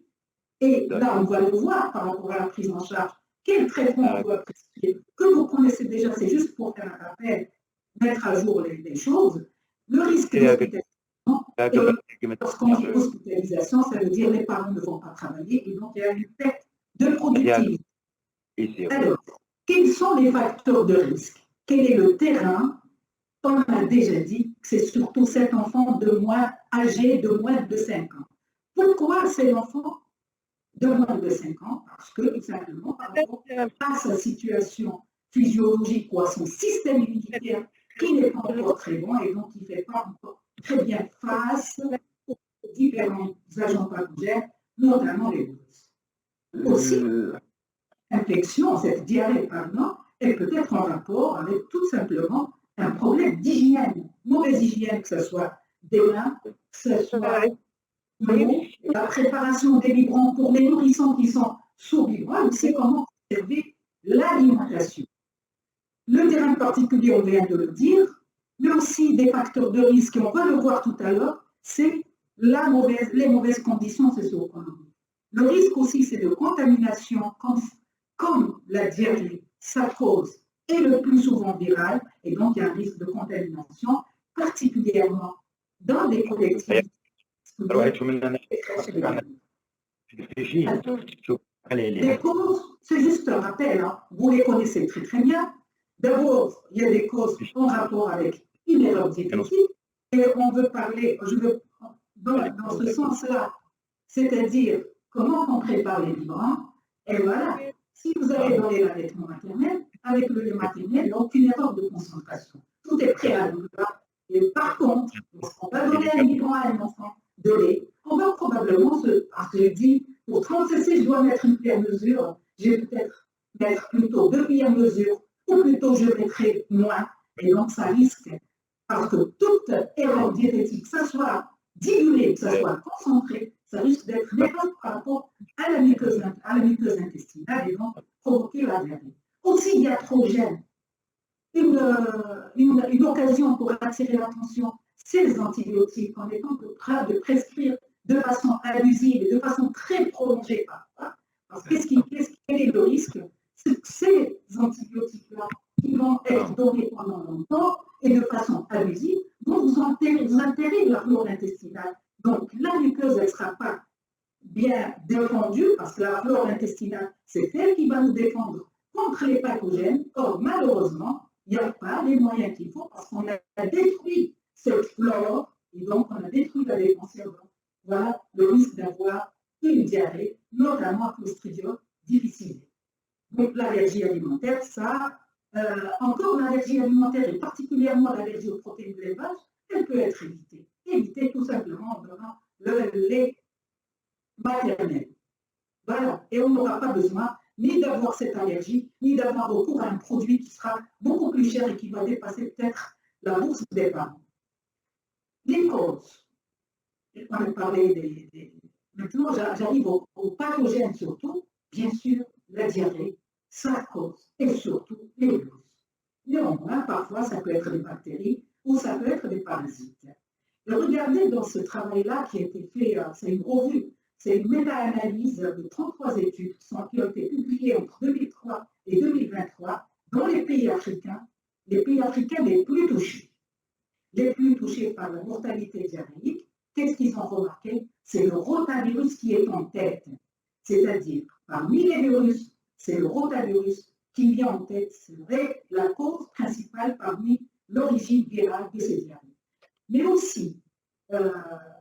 Speaker 3: et là, on va le voir par rapport à la prise en charge. Quel traitement on doit prescrire? Que vous connaissez déjà, c'est juste pour faire un rappel, mettre à jour les choses. Le risque d'hospitalisation, lorsqu'on dit hospitalisation, ça veut dire les parents ne vont pas travailler, et donc il y a une perte de productivité. Alors, quels sont les facteurs de risque? Quel est le terrain? On a déjà dit que c'est surtout cet enfant âgé de moins de 5 ans. Pourquoi c'est l'enfant de moins de 5 ans? Parce que tout simplement, par rapport à sa situation physiologique ou à son système immunitaire qui n'est pas encore très bon et donc qui ne fait pas encore très bien face aux différents agents pathogènes, notamment les virus. Aussi, l'infection, cette diarrhée, pardon, elle peut être en rapport avec tout simplement un problème d'hygiène, mauvaise hygiène, que ce soit des mains, que ce soit l'eau, la préparation des biberons pour les nourrissons qui sont sous biberon, c'est comment conserver l'alimentation. Le terrain particulier, on vient de le dire, mais aussi des facteurs de risque, et on va le voir tout à l'heure, c'est les mauvaises conditions socio-économiques. Le risque aussi, c'est de contamination, comme la diarrhée, sa cause est le plus souvent virale, et donc il y a un risque de contamination, particulièrement dans des collectivités. Les causes, c'est juste un rappel, hein, vous les connaissez très très bien. D'abord, il y a des causes en rapport avec une erreur diététique, et on veut parler, je veux, dans ce sens-là, c'est-à-dire comment on prépare les biberons, et voilà, si vous allez dans les allaitements maternels, avec le lait maternel, il n'y a aucune erreur de concentration. Tout est prêt à l'ouvrage. Et par contre, lorsqu'on va donner un biberon à un enfant de lait, on va probablement parce que je dis, pour 30 cc, je dois mettre une cuillère mesure, je vais peut-être mettre plutôt 2 cuillères mesure, ou plutôt je mettrai moins, et donc ça risque, parce que toute erreur diététique, que ce soit diluée, que ce soit concentrée, ça risque d'être néfaste par rapport à la muqueuse intestinale et donc provoquer la diarrhée. Aussi iatrogène, une occasion pour attirer l'attention, c'est les antibiotiques, en étant en train de prescrire de façon abusive et de façon très prolongée parfois. Parce que quel est le risque? C'est que ces antibiotiques-là, qui vont être donnés pendant longtemps et de façon abusive, vont vous enterrer la flore intestinale. Donc la muqueuse, elle ne sera pas bien défendue, parce que la flore intestinale, c'est elle qui va nous défendre contre les pathogènes. Or, malheureusement, il n'y a pas les moyens qu'il faut, parce qu'on a détruit cette flore, et donc on a détruit la défense. Voilà le risque d'avoir une diarrhée, notamment à Clostridium difficile. Donc l'allergie alimentaire, ça, encore l'allergie alimentaire et particulièrement l'allergie aux protéines de l'élevage, elle peut être évitée. Évitée tout simplement en donnant le lait maternel. Voilà, et on n'aura pas besoin ni d'avoir cette allergie, ni d'avoir recours à un produit qui sera beaucoup plus cher et qui va dépasser peut-être la bourse des parents. Les causes. On a parlé des... Maintenant, j'arrive aux pathogènes surtout. Bien sûr, la diarrhée, ça cause, et surtout les virus. Néanmoins, parfois, ça peut être des bactéries ou ça peut être des parasites. Et regardez dans ce travail-là qui a été fait, c'est une revue, c'est une méta-analyse de 33 études qui ont été publiées entre 2003 et 2023 dans les pays africains les plus touchés. Les plus touchés par la mortalité diarrhéique, qu'est-ce qu'ils ont remarqué? C'est le rotavirus qui est en tête. C'est-à-dire, parmi les virus, c'est le rotavirus qui vient en tête. C'est la cause principale parmi l'origine virale de ces diarrhées. Mais aussi,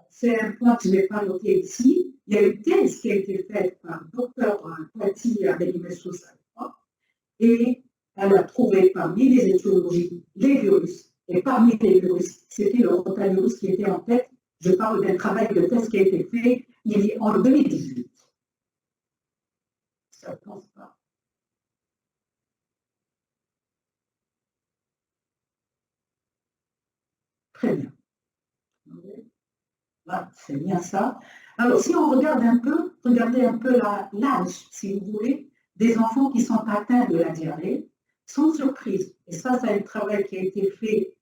Speaker 3: c'est un point que je n'ai pas noté ici, il y a une thèse qui a été faite par le docteur Patti Abeli-Messous et elle a trouvé parmi les étiologies les virus. Et parmi les virus, c'était le rotavirus qui était en tête. Je parle d'un travail de thèse qui a été fait en 2018. Ça ne pense pas. Très bien. Voilà, c'est bien ça. Alors, si on regarde un peu, regardez un peu l'âge, si vous voulez, des enfants qui sont atteints de la diarrhée, sans surprise. Et ça, c'est un travail qui a été fait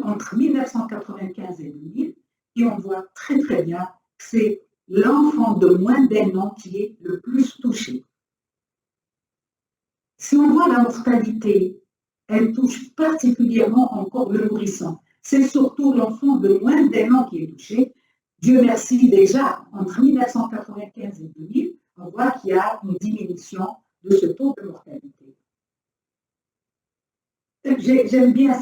Speaker 3: entre 1995 et 2000, et on voit très très bien que c'est l'enfant de moins d'1 an qui est le plus touché. Si on voit la mortalité, elle touche particulièrement encore le nourrisson. C'est surtout l'enfant de moins d'1 an qui est touché. Dieu merci, déjà, entre 1995 et 2000, on voit qu'il y a une diminution de ce taux de mortalité. J'aime bien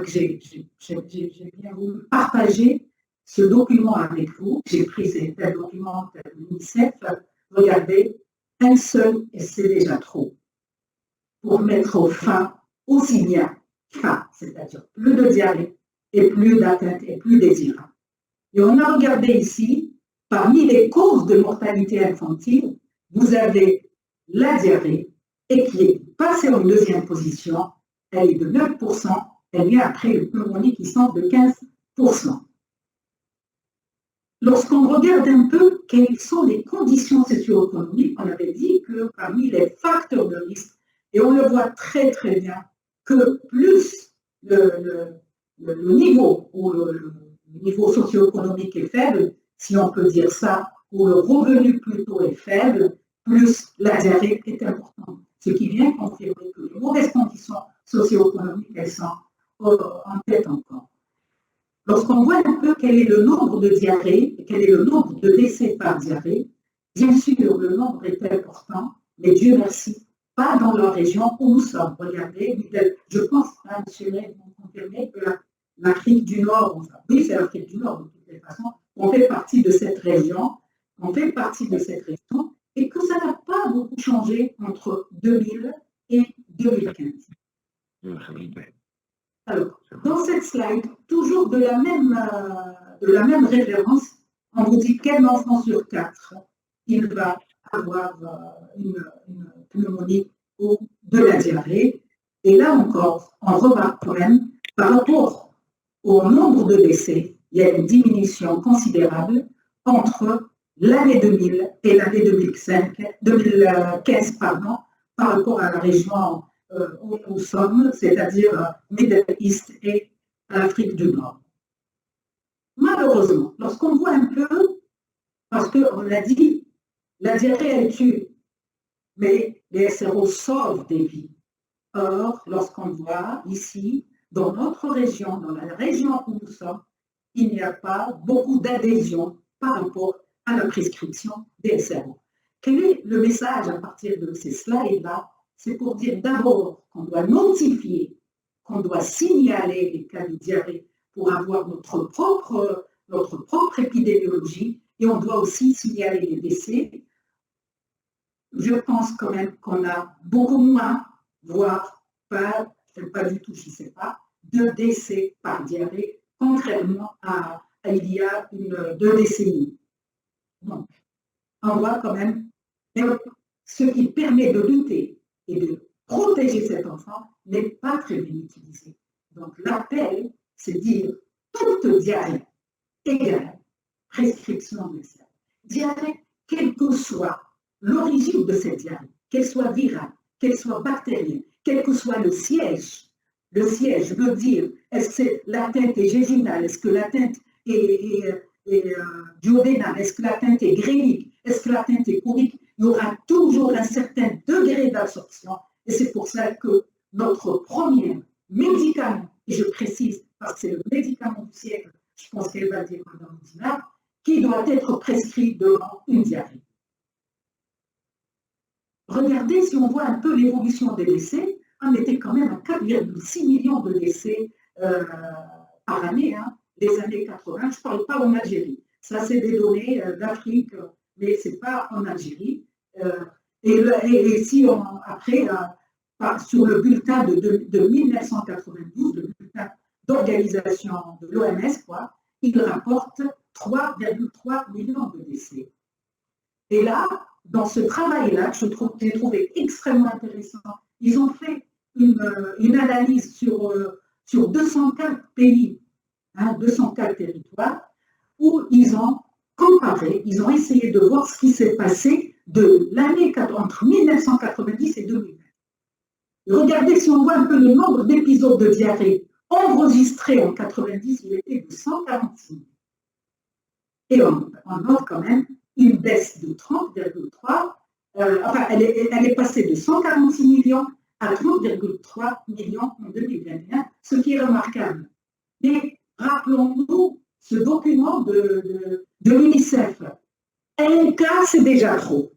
Speaker 3: j'ai bien voulu partager ce document avec vous. J'ai pris un document de l'UNICEF. Regardez, un seul, et c'est déjà trop, pour mettre fin aussi bien, c'est-à-dire plus de diarrhée et plus d'atteinte et plus désirable. Et on a regardé ici, parmi les causes de mortalité infantile, vous avez la diarrhée, et qui est passée en deuxième position, elle est de 9%, elle vient après le pneumonie qui sont de 15%. Lorsqu'on regarde un peu quelles sont les conditions socio-économiques, on avait dit que parmi les facteurs de risque, et on le voit très très bien, que plus le niveau ou le niveau socio-économique est faible, si on peut dire ça, ou le revenu plutôt est faible, plus la diarrhée est importante. Ce qui vient confirmer que les mauvaises conditions socio-économiques, elles sont en tête encore. Lorsqu'on voit un peu quel est le nombre de diarrhées, quel est le nombre de décès par diarrhée, bien sûr, le nombre est important, mais Dieu merci, pas dans leur région où nous sommes. Regardez, je pense, hein, M. Ray, vous confirmez que l'Afrique du Nord, enfin, oui, c'est l'Afrique du Nord de toutes les façons, on fait partie de cette région, et que ça n'a pas beaucoup changé entre 2000 et 2015. Alors, dans cette slide, toujours de la même référence, on vous dit qu'un enfant sur 4, il va avoir une pneumonie ou de la diarrhée. Et là encore, on remarque quand même, par rapport au nombre de décès, il y a une diminution considérable entre l'année 2000 et l'année 2015, par rapport à la région où nous sommes, c'est-à-dire Middle East et l'Afrique du Nord. Malheureusement, lorsqu'on voit un peu, parce qu'on l'a dit, la diarrhée, elle tue, mais les SRO sauvent des vies. Or, lorsqu'on voit ici, dans notre région, dans la région où nous sommes, il n'y a pas beaucoup d'adhésion par rapport à la prescription des SRO. Quel est le message à partir de ces slides-là? C'est pour dire d'abord qu'on doit notifier, qu'on doit signaler les cas de diarrhée pour avoir notre propre épidémiologie, et on doit aussi signaler les décès. Je pense quand même qu'on a beaucoup moins, voire pas du tout, je ne sais pas, de décès par diarrhée, contrairement à il y a 2 décennies. Donc, on voit quand même ce qui permet de lutter et de protéger cet enfant n'est pas très bien utilisé. Donc, l'appel, c'est dire toute diarrhée égale prescription de ça. Diarrhée, quelle que soit l'origine de cette diarrhée, qu'elle soit virale, qu'elle soit bactérienne, quel que soit le siège veut dire, est-ce que c'est l'atteinte est géginale, est-ce que l'atteinte est duodénale, est-ce que l'atteinte est grénique, est-ce que l'atteinte est colique, il y aura toujours un certain degré d'absorption, et c'est pour ça que notre premier médicament, et je précise parce que c'est le médicament du siècle, je pense qu'elle va dire Mme Dina, qui doit être prescrit devant une diarrhée. Regardez, si on voit un peu l'évolution des décès, on était quand même à 4,6 millions de décès par année, hein, des années 80. Je ne parle pas en Algérie. Ça, c'est des données d'Afrique, mais ce n'est pas en Algérie. Et si on, après, sur le bulletin de 1992, le bulletin d'organisation de l'OMS, il rapporte 3,3 millions de décès. Et là, dans ce travail-là, que j'ai trouvé extrêmement intéressant, ils ont fait une analyse sur 204 pays, 204 territoires, où ils ont comparé, ils ont essayé de voir ce qui s'est passé de l'année entre 1990 et 2020. Regardez, si on voit un peu le nombre d'épisodes de diarrhée enregistrés en 90, il était de 146. Et on note quand même une baisse de 30,3, elle est passée de 146 millions à 30,3 millions en 2021, ce qui est remarquable. Mais rappelons-nous ce document de l'UNICEF. Un cas, c'est déjà trop.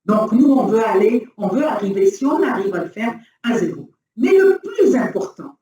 Speaker 3: Donc nous, on veut arriver, si on arrive à le faire, à 0. Mais le plus important,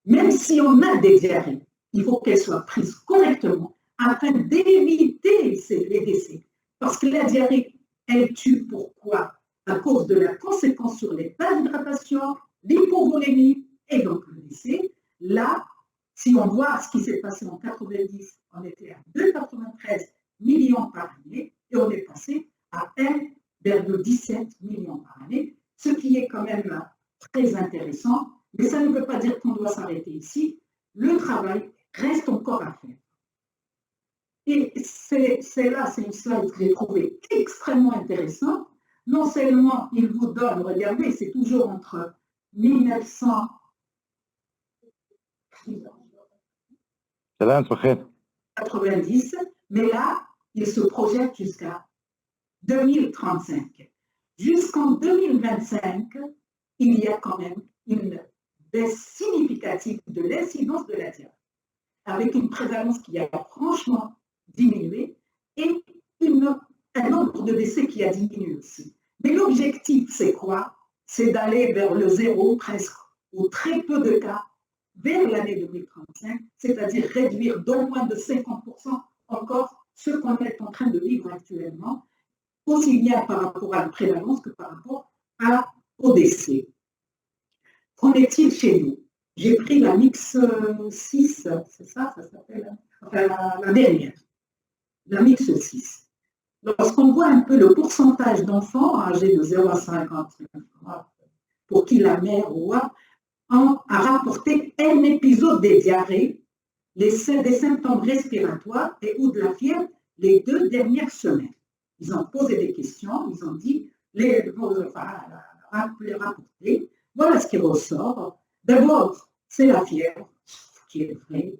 Speaker 3: même si on a des diarrhées, il faut qu'elles soient prises correctement afin d'éviter les décès. Parce que la diarrhée, elle tue pourquoi? À cause de la conséquence sur l'état d'hydratation, l'hypovolémie et donc le décès. Là, si on voit ce qui s'est passé en 90, on était à 2,93 millions par année et on est passé à 1,17 millions par année, ce qui est quand même très intéressant, mais ça ne veut pas dire qu'on doit s'arrêter ici. Le travail reste encore à faire. Et c'est une slide que j'ai trouvée extrêmement intéressante. Non seulement il vous donne, regardez, c'est toujours entre 1990, mais là, il se projette jusqu'à 2035. Jusqu'en 2025, il y a quand même une baisse significative de l'incidence de la diarrhée, avec une prévalence qui a franchement diminué et un nombre de décès qui a diminué aussi. Mais l'objectif, c'est quoi? c'est d'aller vers le zéro presque, ou très peu de cas, vers l'année 2035, c'est-à-dire réduire d'au moins de 50% encore ce qu'on est en train de vivre actuellement, aussi bien par rapport à la prévalence que par rapport au décès. Qu'en est-il chez nous? J'ai pris la mix 6, c'est ça s'appelle, enfin la dernière, la mix 6. Lorsqu'on voit un peu le pourcentage d'enfants âgés de 0 à 59 mois, pour qui la mère ou a rapporté un épisode des diarrhées, des symptômes respiratoires et ou de la fièvre les 2 dernières semaines. Ils ont posé des questions, ils ont dit, les rapporter, voilà ce qui ressort. D'abord, c'est la fièvre, ce qui est vrai.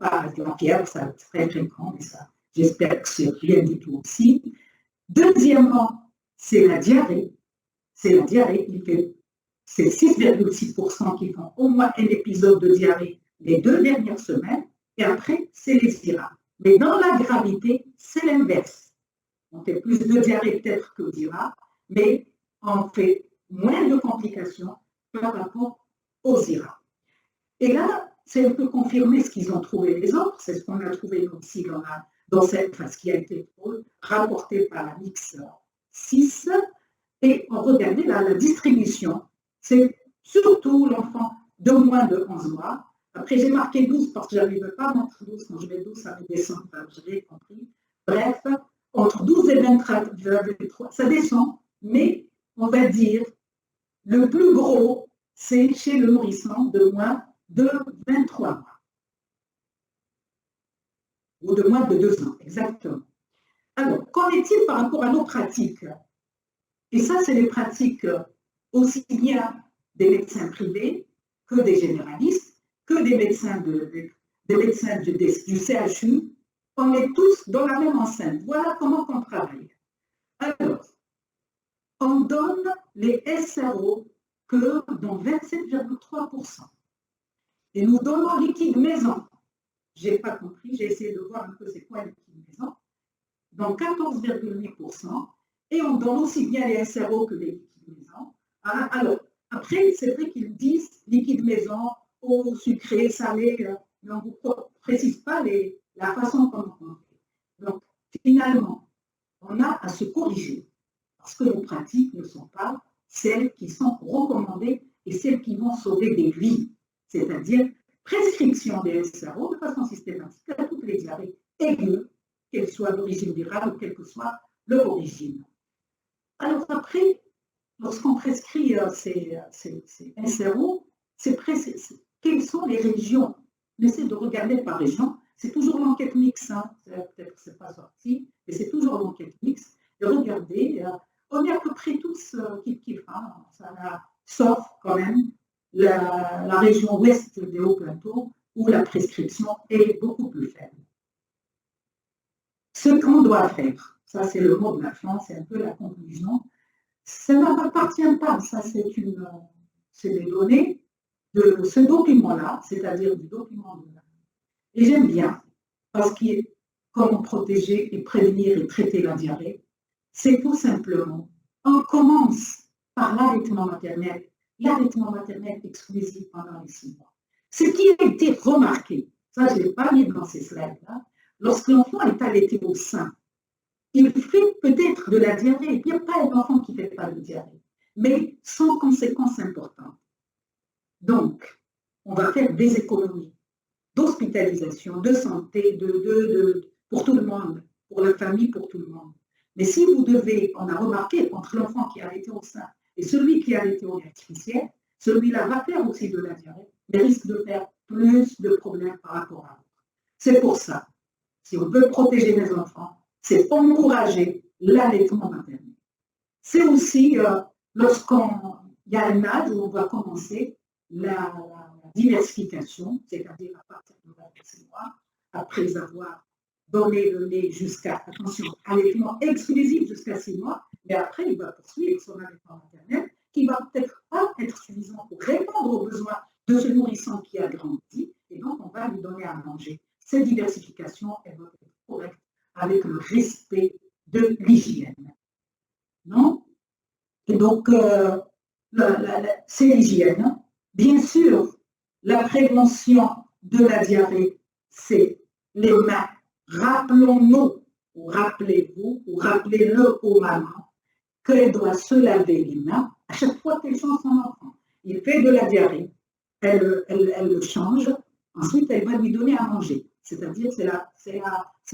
Speaker 3: La fièvre, c'est très fréquent, mais ça, j'espère que c'est rien du tout aussi. Deuxièmement, c'est la diarrhée. C'est la diarrhée, c'est 6,6% qui font au moins un épisode de diarrhée les 2 dernières semaines, et après, c'est les IRA. Mais dans la gravité, c'est l'inverse. On fait plus de diarrhée peut-être que d'IRA, mais on fait moins de complications par rapport aux IRA. Et là, c'est un peu confirmer ce qu'ils ont trouvé les autres, c'est ce qu'on a trouvé aussi dans cette phase qui a été rapportée par la mix 6, et on regardait la distribution. C'est surtout l'enfant de moins de 11 mois. Après, j'ai marqué 12 parce que je n'arrivais pas à mettre 12. Quand je mets 12, ça me descend, j'ai compris. Bref, entre 12 et 23, ça descend, mais on va dire le plus gros, c'est chez le nourrisson de moins de 23 mois. Ou de moins de 2 ans, exactement. Alors, qu'en est-il par rapport à nos pratiques? Et ça, c'est les pratiques aussi bien des médecins privés que des généralistes, que des médecins, du CHU. On est tous dans la même enceinte. Voilà comment on travaille. Alors, on donne les SRO que dans 27,3%. Et nous donnons liquide maison. Je n'ai pas compris, j'ai essayé de voir un peu c'est quoi liquide maison. Dans 14,8%. Et on donne aussi bien les SRO que les liquides maison. Alors, après, c'est vrai qu'ils disent liquide maison, eau sucrée, salée, mais on ne vous précise pas la façon dont on fait. Donc, finalement, on a à se corriger parce que nos pratiques ne sont pas celles qui sont recommandées et celles qui vont sauver des vies, c'est-à-dire prescription des SRO de façon systématique à toutes les diarrhées aiguës, qu'elles soient d'origine virale ou quelle que soit leur origine. Alors après, lorsqu'on prescrit ces SRO, quelles sont les régions? On essaie de regarder par région. C'est toujours l'enquête mixte, hein. Peut-être que ce n'est pas sorti, mais c'est toujours l'enquête mixte. Et regardez, on est à peu près tous kiff-kiff, hein. Sauf quand même la région ouest des Hauts-Plateaux, où la prescription est beaucoup plus faible. Ce qu'on doit faire, ça c'est le mot de la fin, c'est un peu la conclusion, ça ne m'appartient pas, ça c'est des données de ce document-là, c'est-à-dire du document de la... Et j'aime bien, parce que comment protéger et prévenir et traiter la diarrhée, c'est tout simplement, on commence par l'allaitement maternel exclusif pendant les 6 mois. Ce qui a été remarqué, ça je n'ai pas mis dans ces slides-là, lorsque l'enfant est allaité au sein, il fait peut-être de la diarrhée. Il n'y a pas un enfant qui ne fait pas de diarrhée, mais sans conséquences importantes. Donc, on va faire des économies d'hospitalisation, de santé, pour tout le monde, pour la famille, pour tout le monde. Mais si vous devez, on a remarqué, entre l'enfant qui a allaité au sein et celui qui a allaité au lait artificiel, celui-là va faire aussi de la diarrhée, mais risque de faire plus de problèmes par rapport à l'autre. C'est pour ça, si on veut protéger les enfants, c'est encourager l'allaitement maternel. C'est aussi lorsqu'il y a un âge où on va commencer la diversification, c'est-à-dire à partir de 26 mois, après avoir donné le lait jusqu'à, attention, allaitement exclusif jusqu'à 6 mois, mais après il va poursuivre son allaitement maternel qui va peut-être pas être suffisant pour répondre aux besoins de ce nourrisson qui a grandi, et donc on va lui donner à manger. Cette diversification, elle doit être correcte avec le respect de l'hygiène. Non? Et donc, c'est l'hygiène. Bien sûr, la prévention de la diarrhée, c'est les mains. Rappelons-nous, ou rappelez-vous, ou rappelez-le aux mamans, qu'elle doit se laver les mains à chaque fois qu'elle change son enfant. Il fait de la diarrhée, elle le change, ensuite elle va lui donner à manger. C'est-à-dire c'est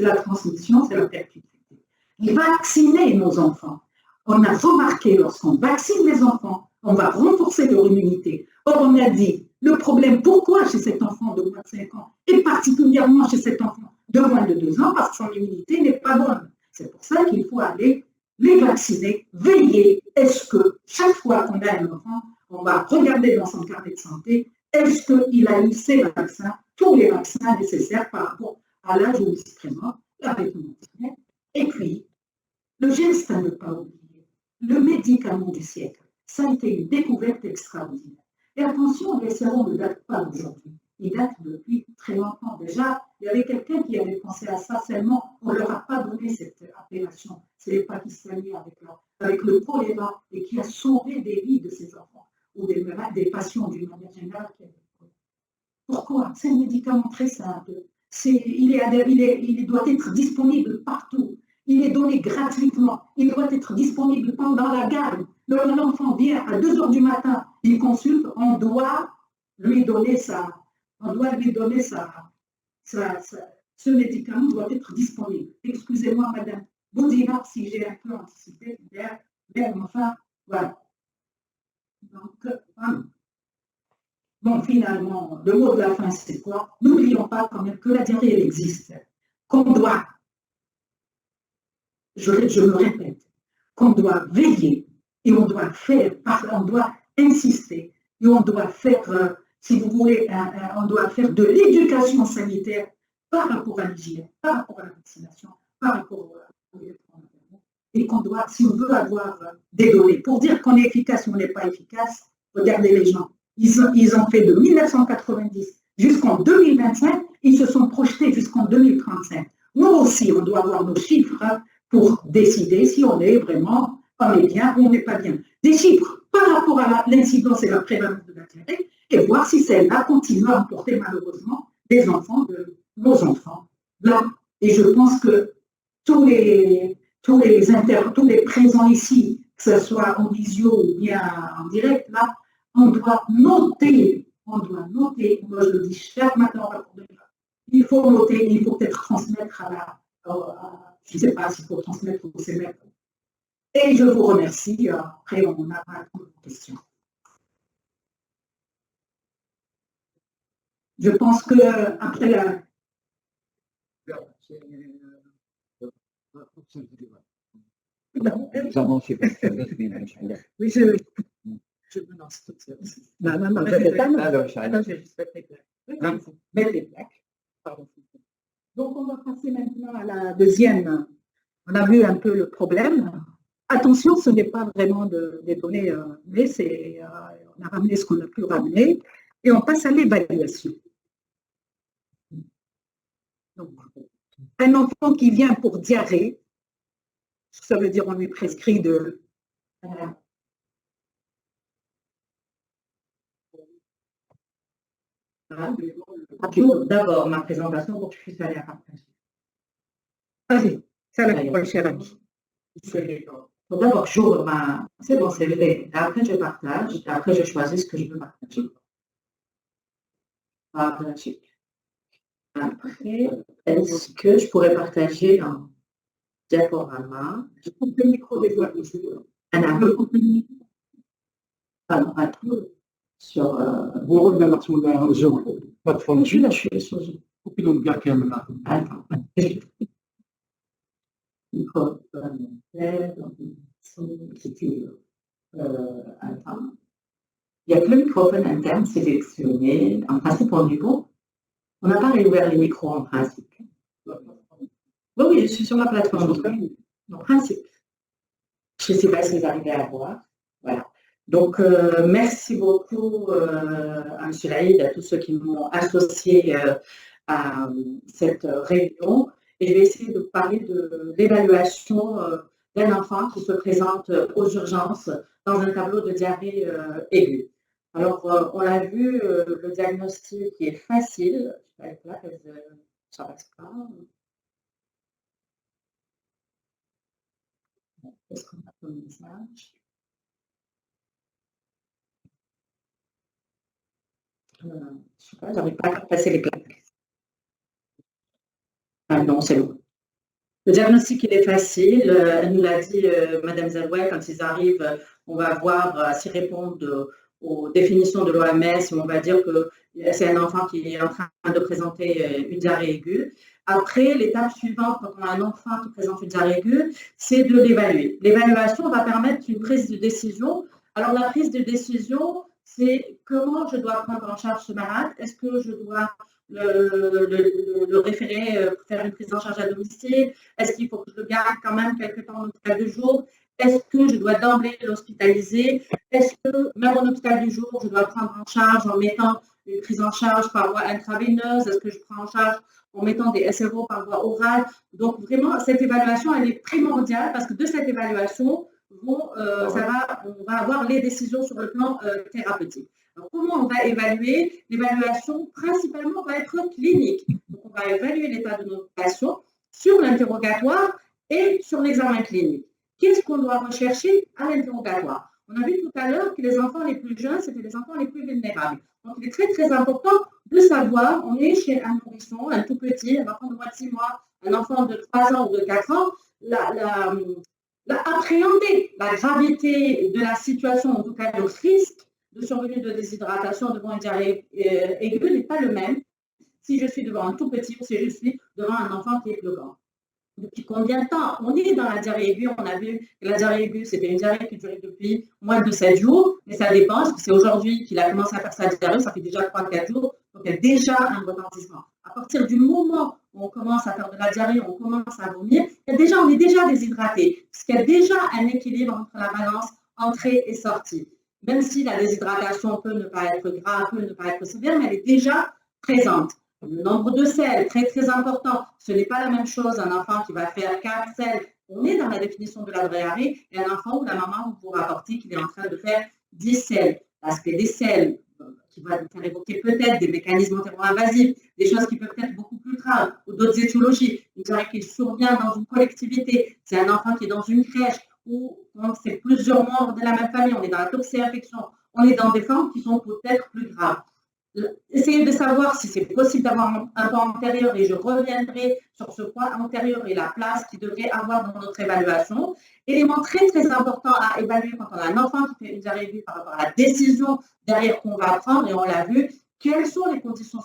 Speaker 3: la transmission, c'est la perpétuité. Et vacciner nos enfants. On a remarqué lorsqu'on vaccine les enfants, on va renforcer leur immunité. Or, on a dit, le problème, pourquoi chez cet enfant de moins de 5 ans, et particulièrement chez cet enfant de moins de 2 ans, parce que son immunité n'est pas bonne. C'est pour ça qu'il faut aller les vacciner, veiller. Est-ce que chaque fois qu'on a un enfant, on va regarder dans son carnet de santé, est-ce qu'il a eu ces vaccins, tous les vaccins nécessaires par rapport à l'âge où il se présente, la réponse. Et puis, le geste à ne pas oublier, le médicament du siècle, ça a été une découverte extraordinaire. Et attention, les sérums ne datent pas d'aujourd'hui, ils datent depuis très longtemps. Déjà, il y avait quelqu'un qui avait pensé à ça, seulement on ne leur a pas donné cette appellation. C'est les Pakistanais avec le choléra et qui a sauvé des vies de ces enfants ou des patients d'une manière générale. Pourquoi? C'est un médicament très simple. Il doit être disponible partout. Il est donné gratuitement. Il doit être disponible pendant la garde. Lorsqu'un enfant vient à 2 heures du matin, il consulte, on doit lui donner ça. Ce médicament doit être disponible. Excusez-moi, madame Boudina, si j'ai un peu anticipé, mais enfin, voilà. Donc, voilà. Bon, finalement, le mot de la fin, c'est quoi? N'oublions pas quand même que la diarrhée, elle existe. Qu'on doit, je me répète, qu'on doit veiller et on doit faire, on doit insister et on doit faire, si vous voulez, on doit faire de l'éducation sanitaire par rapport à l'hygiène, par rapport à la vaccination, par rapport à et qu'on doit, si on veut avoir des données, pour dire qu'on est efficace ou on n'est pas efficace, regardez les gens. Ils ont fait de 1990 jusqu'en 2025, ils se sont projetés jusqu'en 2035. Nous aussi, on doit avoir nos chiffres pour décider si on est vraiment, on est bien ou on n'est pas bien. Des chiffres par rapport à l'incidence et la prévalence de la diarrhée et voir si celle-là continue à emporter malheureusement des enfants de nos enfants. Là, et je pense que tous les présents ici, que ce soit en visio ou bien en direct, là, on doit noter, moi je le dis chaque matin, il faut noter, il faut peut-être transmettre je ne sais pas s'il faut transmettre ou s'émettre. Et je vous remercie, après on a pas de questions. Je pense que après la... Oui, je me lance toute seule. Non, je ne vais pas. Je vais juste mettre les plaques. Pardon. Donc, on va passer maintenant à la deuxième. On a vu un peu le problème. Attention, ce n'est pas vraiment des données, mais on a ramené ce qu'on a pu ramener et on passe à l'évaluation. Donc, un enfant qui vient pour diarrhée, ça veut dire on lui prescrit de... D'abord, ma présentation pour que je puisse aller à partager. Allez, ça la chère amie. D'abord, j'ouvre c'est bon, c'est vrai. Après, je partage. Après, je choisis ce que je veux partager. Partager. Après, est-ce que je pourrais partager un diaporama? Je coupe le micro des fois. Sur vous revenez sur la plateforme. Je suis sur Zoom. Attends. Attends. Il n'y a que le microphone interne sélectionné. En principe, on est bon. On n'a pas réouvert les micros en principe. Oui, je suis sur la plateforme. En principe. Je ne sais pas si vous arrivez à voir. Voilà. Donc, merci beaucoup à M. Laïd, à tous ceux qui m'ont associé à cette réunion. Et je vais essayer de parler de l'évaluation d'un enfant qui se présente aux urgences dans un tableau de diarrhée aiguë. Alors, on l'a vu, le diagnostic qui est facile. Ça passe pas. Est-ce qu'on a le message? Je ne sais pas, j'arrive pas à passer les plaques. Ah non, c'est bon. Le diagnostic, il est facile. Elle nous l'a dit, Madame Zerouet, quand ils arrivent, on va voir s'ils répondent aux définitions de l'OMS. On va dire que c'est un enfant qui est en train de présenter une diarrhée aiguë. Après, l'étape suivante, quand on a un enfant qui présente une diarrhée aiguë, c'est de l'évaluer. L'évaluation va permettre une prise de décision. Alors, la prise de décision, c'est comment je dois prendre en charge ce malade. Est-ce que je dois le référer, faire une prise en charge à domicile? Est-ce qu'il faut que je le garde quand même quelque temps en hôpital de jour? Est-ce que je dois d'emblée l'hospitaliser? Est-ce que même en hôpital du jour, je dois prendre en charge en mettant une prise en charge par voie intraveineuse? Est-ce que je prends en charge en mettant des SRO par voie orale? Donc vraiment, cette évaluation, elle est primordiale parce que de cette évaluation, on va avoir les décisions sur le plan thérapeutique. Alors, comment on va évaluer? L'évaluation, principalement, va être clinique. Donc, on va évaluer l'état de notre patient sur l'interrogatoire et sur l'examen clinique. Qu'est-ce qu'on doit rechercher à l'interrogatoire? On a vu tout à l'heure que les enfants les plus jeunes, c'était les enfants les plus vulnérables. Donc, il est très, très important de savoir, on est chez un nourrisson, un tout petit, un enfant de moins de 6 mois, un enfant de 3 ans ou de 4 ans, appréhender la gravité de la situation, en tout cas le risque de survenue de déshydratation devant une diarrhée aiguë n'est pas le même si je suis devant un tout petit ou si je suis devant un enfant qui est plus grand. Depuis combien de temps on est dans la diarrhée aiguë? On a vu que la diarrhée aiguë, c'était une diarrhée qui durait depuis moins de 7 jours, mais ça dépend, parce que c'est aujourd'hui qu'il a commencé à faire sa diarrhée, ça fait déjà 3-4 jours, donc il y a déjà un retentissement. À partir du moment où on commence à faire de la diarrhée, on commence à vomir, on est déjà déshydraté, parce qu'il y a déjà un équilibre entre la balance entrée et sortie. Même si la déshydratation peut ne pas être grave, peut ne pas être sévère, mais elle est déjà présente. Le nombre de selles, très très important. Ce n'est pas la même chose un enfant qui va faire 4 selles. On est dans la définition de la diarrhée et un enfant où la maman vous rapporter qu'il est en train de faire 10 selles. L'aspect des selles qui va nous faire évoquer peut-être des mécanismes entéro-invasifs, des choses qui peuvent être beaucoup plus graves ou d'autres étiologies. Une diarrhée qui survient dans une collectivité. C'est un enfant qui est dans une crèche ou c'est plusieurs membres de la même famille. On est dans la toxi-infection. On est dans des formes qui sont peut-être plus graves. Essayez de savoir si c'est possible d'avoir un poids antérieur et je reviendrai sur ce poids antérieur et la place qu'il devrait avoir dans notre évaluation. Élément très très important à évaluer quand on a un enfant qui fait une diarrhée aiguë par rapport à la décision derrière qu'on va prendre, et on l'a vu, quelles sont les conditions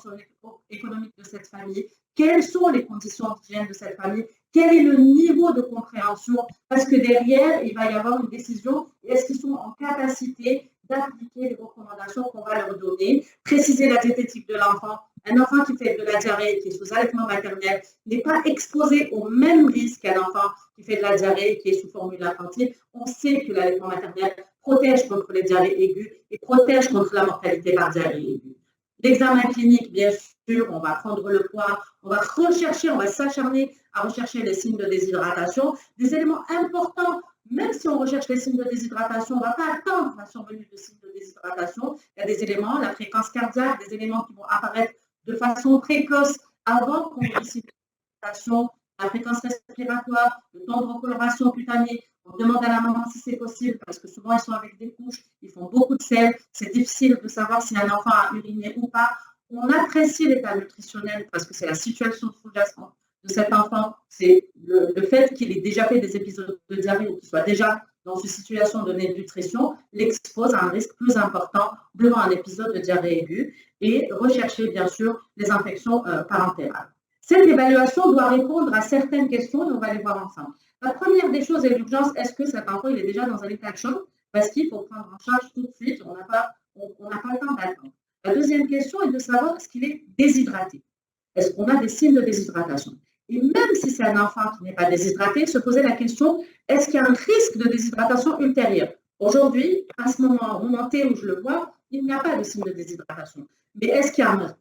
Speaker 3: économiques de cette famille, quelles sont les conditions d'hygiène de cette famille, quel est le niveau de compréhension, parce que derrière, il va y avoir une décision, est-ce qu'ils sont en capacité d'appliquer les recommandations qu'on va leur donner, préciser la diététique de l'enfant. Un enfant qui fait de la diarrhée, qui est sous allaitement maternel, n'est pas exposé au même risque qu'un enfant qui fait de la diarrhée, qui est sous formule infantile. On sait que l'allaitement maternel protège contre les diarrhées aiguës et protège contre la mortalité par diarrhée aiguë. L'examen clinique, bien sûr, on va prendre le poids, on va rechercher, on va s'acharner à rechercher les signes de déshydratation, des éléments importants. Même si on recherche les signes de déshydratation, on ne va pas attendre la survenue de signes de déshydratation. Il y a des éléments, la fréquence cardiaque, des éléments qui vont apparaître de façon précoce avant qu'on ait une déshydratation, la fréquence respiratoire, le temps de recoloration cutanée. On demande à la maman si c'est possible parce que souvent ils sont avec des couches, ils font beaucoup de sel. C'est difficile de savoir si un enfant a uriné ou pas. On apprécie l'état nutritionnel parce que c'est la situation sous-jacente de cet enfant, c'est le fait qu'il ait déjà fait des épisodes de diarrhée ou qu'il soit déjà dans une situation de nutrition, l'expose à un risque plus important devant un épisode de diarrhée aiguë et rechercher bien sûr les infections parentérales. Cette évaluation doit répondre à certaines questions et on va les voir ensemble. La première des choses est l'urgence, est-ce que cet enfant il est déjà dans un état de choc? Parce qu'il faut prendre en charge tout de suite, on n'a pas le temps d'attendre. La deuxième question est de savoir est-ce qu'il est déshydraté? Est-ce qu'on a des signes de déshydratation? Et même si c'est un enfant qui n'est pas déshydraté, se poser la question, est-ce qu'il y a un risque de déshydratation ultérieure? Aujourd'hui, à ce moment T où je le vois, il n'y a pas de signe de déshydratation. Mais est-ce qu'il y a un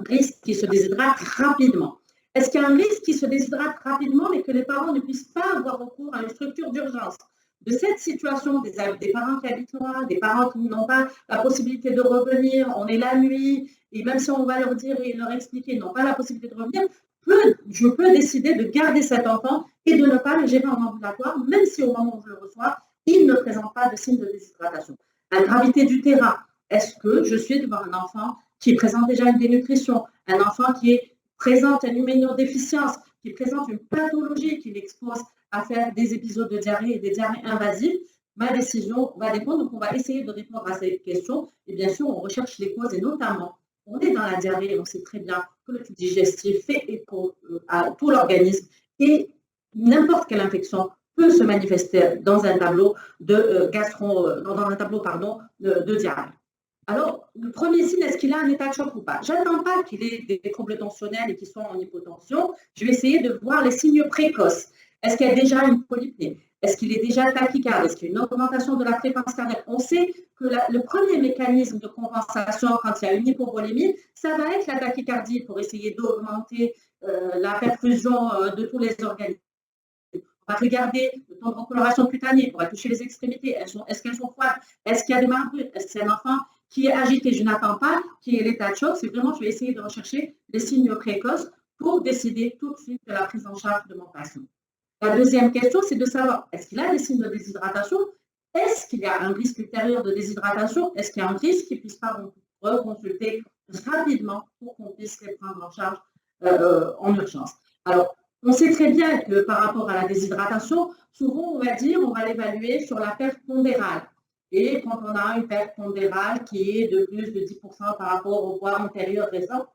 Speaker 3: risque qu'il se déshydrate rapidement? Est-ce qu'il y a un risque qu'il se déshydrate rapidement mais que les parents ne puissent pas avoir recours à une structure d'urgence? De cette situation, des parents qui habitent loin, des parents qui n'ont pas la possibilité de revenir, on est la nuit, et même si on va leur dire et leur expliquer, ils n'ont pas la possibilité de revenir, je peux décider de garder cet enfant et de ne pas le gérer en ambulatoire, même si au moment où je le reçois, il ne présente pas de signes de déshydratation. La gravité du terrain, est-ce que je suis devant un enfant qui présente déjà une dénutrition, un enfant qui présente une immunodéficience, qui présente une pathologie qui l'expose à faire des épisodes de diarrhée et des diarrhées invasives? Ma décision va dépendre, donc on va essayer de répondre à ces questions et bien sûr on recherche les causes et notamment on est dans la diarrhée et on sait très bien que le tube digestif fait écho à tout l'organisme et n'importe quelle infection peut se manifester dans un tableau de de diarrhée. Alors, le premier signe, est-ce qu'il a un état de choc ou pas? Je n'attends pas qu'il ait des troubles tensionnels et qu'il soit en hypotension. Je vais essayer de voir les signes précoces. Est-ce qu'il y a déjà une polypnée? Est-ce qu'il est déjà tachycarde? Est-ce qu'il y a une augmentation de la fréquence cardiaque? On sait que le premier mécanisme de compensation quand il y a une hypovolémie, ça va être la tachycardie pour essayer d'augmenter la perfusion de tous les organes. On va regarder le temps de recoloration cutanée, on va toucher les extrémités. Est-ce qu'elles sont froides? Est-ce qu'il y a des marbrures? Est-ce que c'est un enfant qui est agité? Je n'attends pas qu'il y ait l'état de choc. C'est vraiment, je vais essayer de rechercher les signes précoces pour décider tout de suite de la prise en charge de mon patient. La deuxième question, c'est de savoir, est-ce qu'il a des signes de déshydratation? Est-ce qu'il y a un risque ultérieur de déshydratation? Est-ce qu'il y a un risque qu'il ne puisse pas reconsulter rapidement pour qu'on puisse les prendre en charge en urgence? Alors, on sait très bien que par rapport à la déshydratation, souvent on va l'évaluer sur la perte pondérale. Et quand on a une perte pondérale qui est de plus de 10% par rapport au poids antérieur récent,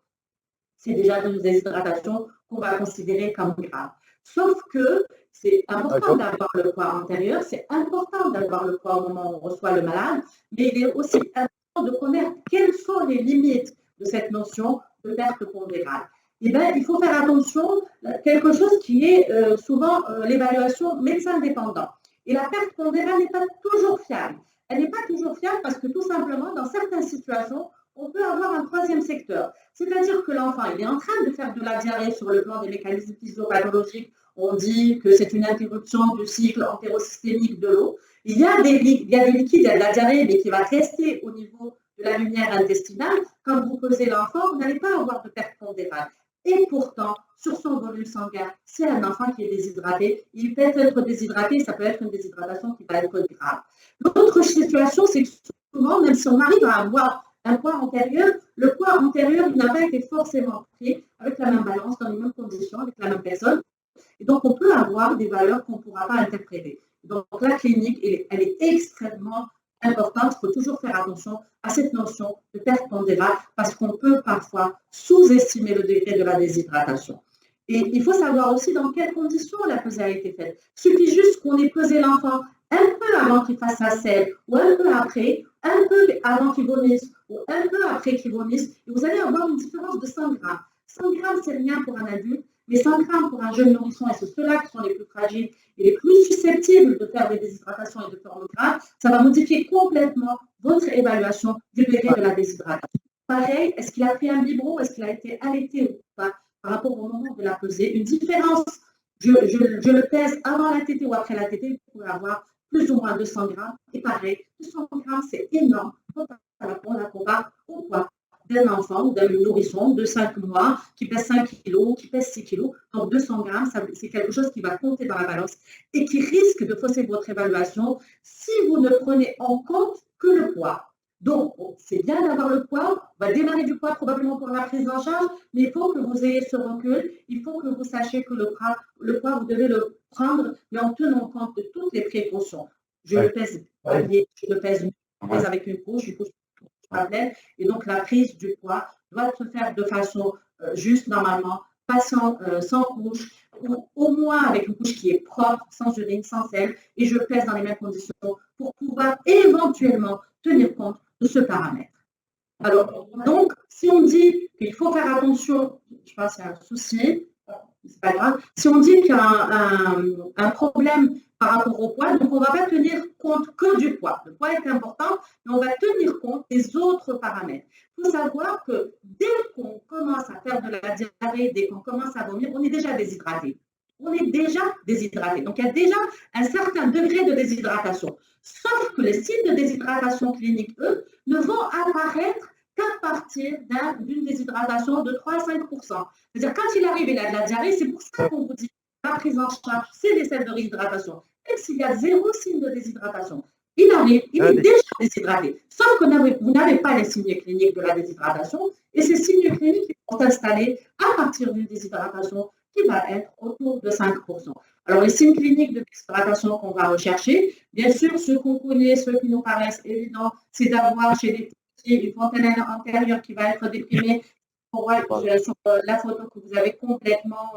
Speaker 3: c'est déjà une déshydratation qu'on va considérer comme grave. Sauf que c'est important d'avoir le poids antérieur, c'est important d'avoir le poids au moment où on reçoit le malade, mais il est aussi important de connaître quelles sont les limites de cette notion de perte pondérale. Eh bien, il faut faire attention à quelque chose qui est souvent l'évaluation médecin dépendant. Et la perte pondérale n'est pas toujours fiable. Elle n'est pas toujours fiable parce que tout simplement, dans certaines situations, on peut avoir un troisième secteur. C'est-à-dire que l'enfant, il est en train de faire de la diarrhée sur le plan des mécanismes physiopathologiques. On dit que c'est une interruption du cycle entérosystémique de l'eau. Il y a des liquides, il y a de la diarrhée, mais qui va rester au niveau de la lumière intestinale. Quand vous pesez l'enfant, vous n'allez pas avoir de perte pondérale. Et pourtant, sur son volume sanguin, c'est un enfant qui est déshydraté. Il peut être déshydraté, ça peut être une déshydratation qui va être grave. L'autre situation, c'est que souvent, même si on arrive à avoir un poids antérieur, le poids antérieur n'a pas été forcément pris avec la même balance, dans les mêmes conditions, avec la même personne. Et donc, on peut avoir des valeurs qu'on ne pourra pas interpréter. Donc, la clinique, elle est extrêmement importante. Il faut toujours faire attention à cette notion de perte pondérale parce qu'on peut parfois sous-estimer le degré de la déshydratation. Et il faut savoir aussi dans quelles conditions la pesée a été faite. Il suffit juste qu'on ait pesé l'enfant un peu avant qu'il fasse sa selle ou un peu après, un peu avant qu'il vomisse ou un peu après qu'il vomisse, et vous allez avoir une différence de 100 grammes. 100 grammes, c'est rien pour un adulte, mais 100 grammes pour un jeune nourrisson, et c'est ceux-là qui sont les plus fragiles et les plus susceptibles de faire des déshydratations et de formes graves, ça va modifier complètement votre évaluation du degré de la déshydratation. Pareil, est-ce qu'il a pris un biberon, est-ce qu'il a été allaité ou pas par rapport au moment de la pesée? Une différence, je le pèse avant la tétée ou après la tétée, vous pouvez avoir plus ou moins 200 grammes. Et pareil, 200 grammes, c'est énorme quand on la compare au poids d'un enfant ou d'un nourrisson de 5 mois qui pèse 5 kg, qui pèse 6 kg. Donc 200 grammes, c'est quelque chose qui va compter dans la balance et qui risque de fausser votre évaluation si vous ne prenez en compte que le poids. Donc, c'est bien d'avoir le poids, on va démarrer du poids probablement pour la prise en charge, mais il faut que vous ayez ce recul, il faut que vous sachiez que le poids, vous devez le prendre, mais en tenant compte de toutes les précautions. Je le pèse avec une couche pas pleine, et donc la prise du poids doit se faire de façon juste, normalement, pas sans couche, ou au moins avec une couche qui est propre, sans urine, sans sel, et je pèse dans les mêmes conditions pour pouvoir éventuellement tenir compte de ce paramètre. Alors, donc, si on dit qu'il faut faire attention, je pense qu'il y a un souci, c'est pas grave, si on dit qu'il y a un problème par rapport au poids. Donc, on ne va pas tenir compte que du poids. Le poids est important, mais on va tenir compte des autres paramètres. Il faut savoir que dès qu'on commence à faire de la diarrhée, dès qu'on commence à vomir, on est déjà déshydraté. On est déjà déshydraté. Donc, il y a déjà un certain degré de déshydratation. Sauf que les signes de déshydratation clinique, eux, ne vont apparaître qu'à partir d'une déshydratation de 3 à 5 %. C'est-à-dire, quand il arrive, il a de la diarrhée, c'est pour ça qu'on vous dit la prise en charge, c'est les selles de réhydratation. Même s'il y a 0 signe de déshydratation, il arrive, il est déjà déshydraté. Sauf que vous n'avez pas les signes cliniques de la déshydratation, et ces signes cliniques vont s'installer à partir d'une déshydratation qui va être autour de 5 %. Alors, les signes cliniques de déshydratation qu'on va rechercher, bien sûr, ceux qu'on connaît, ceux qui nous paraissent évidents, c'est d'avoir chez les petits une fontaine antérieure qui va être déprimée. On voit sur la photo que vous avez complètement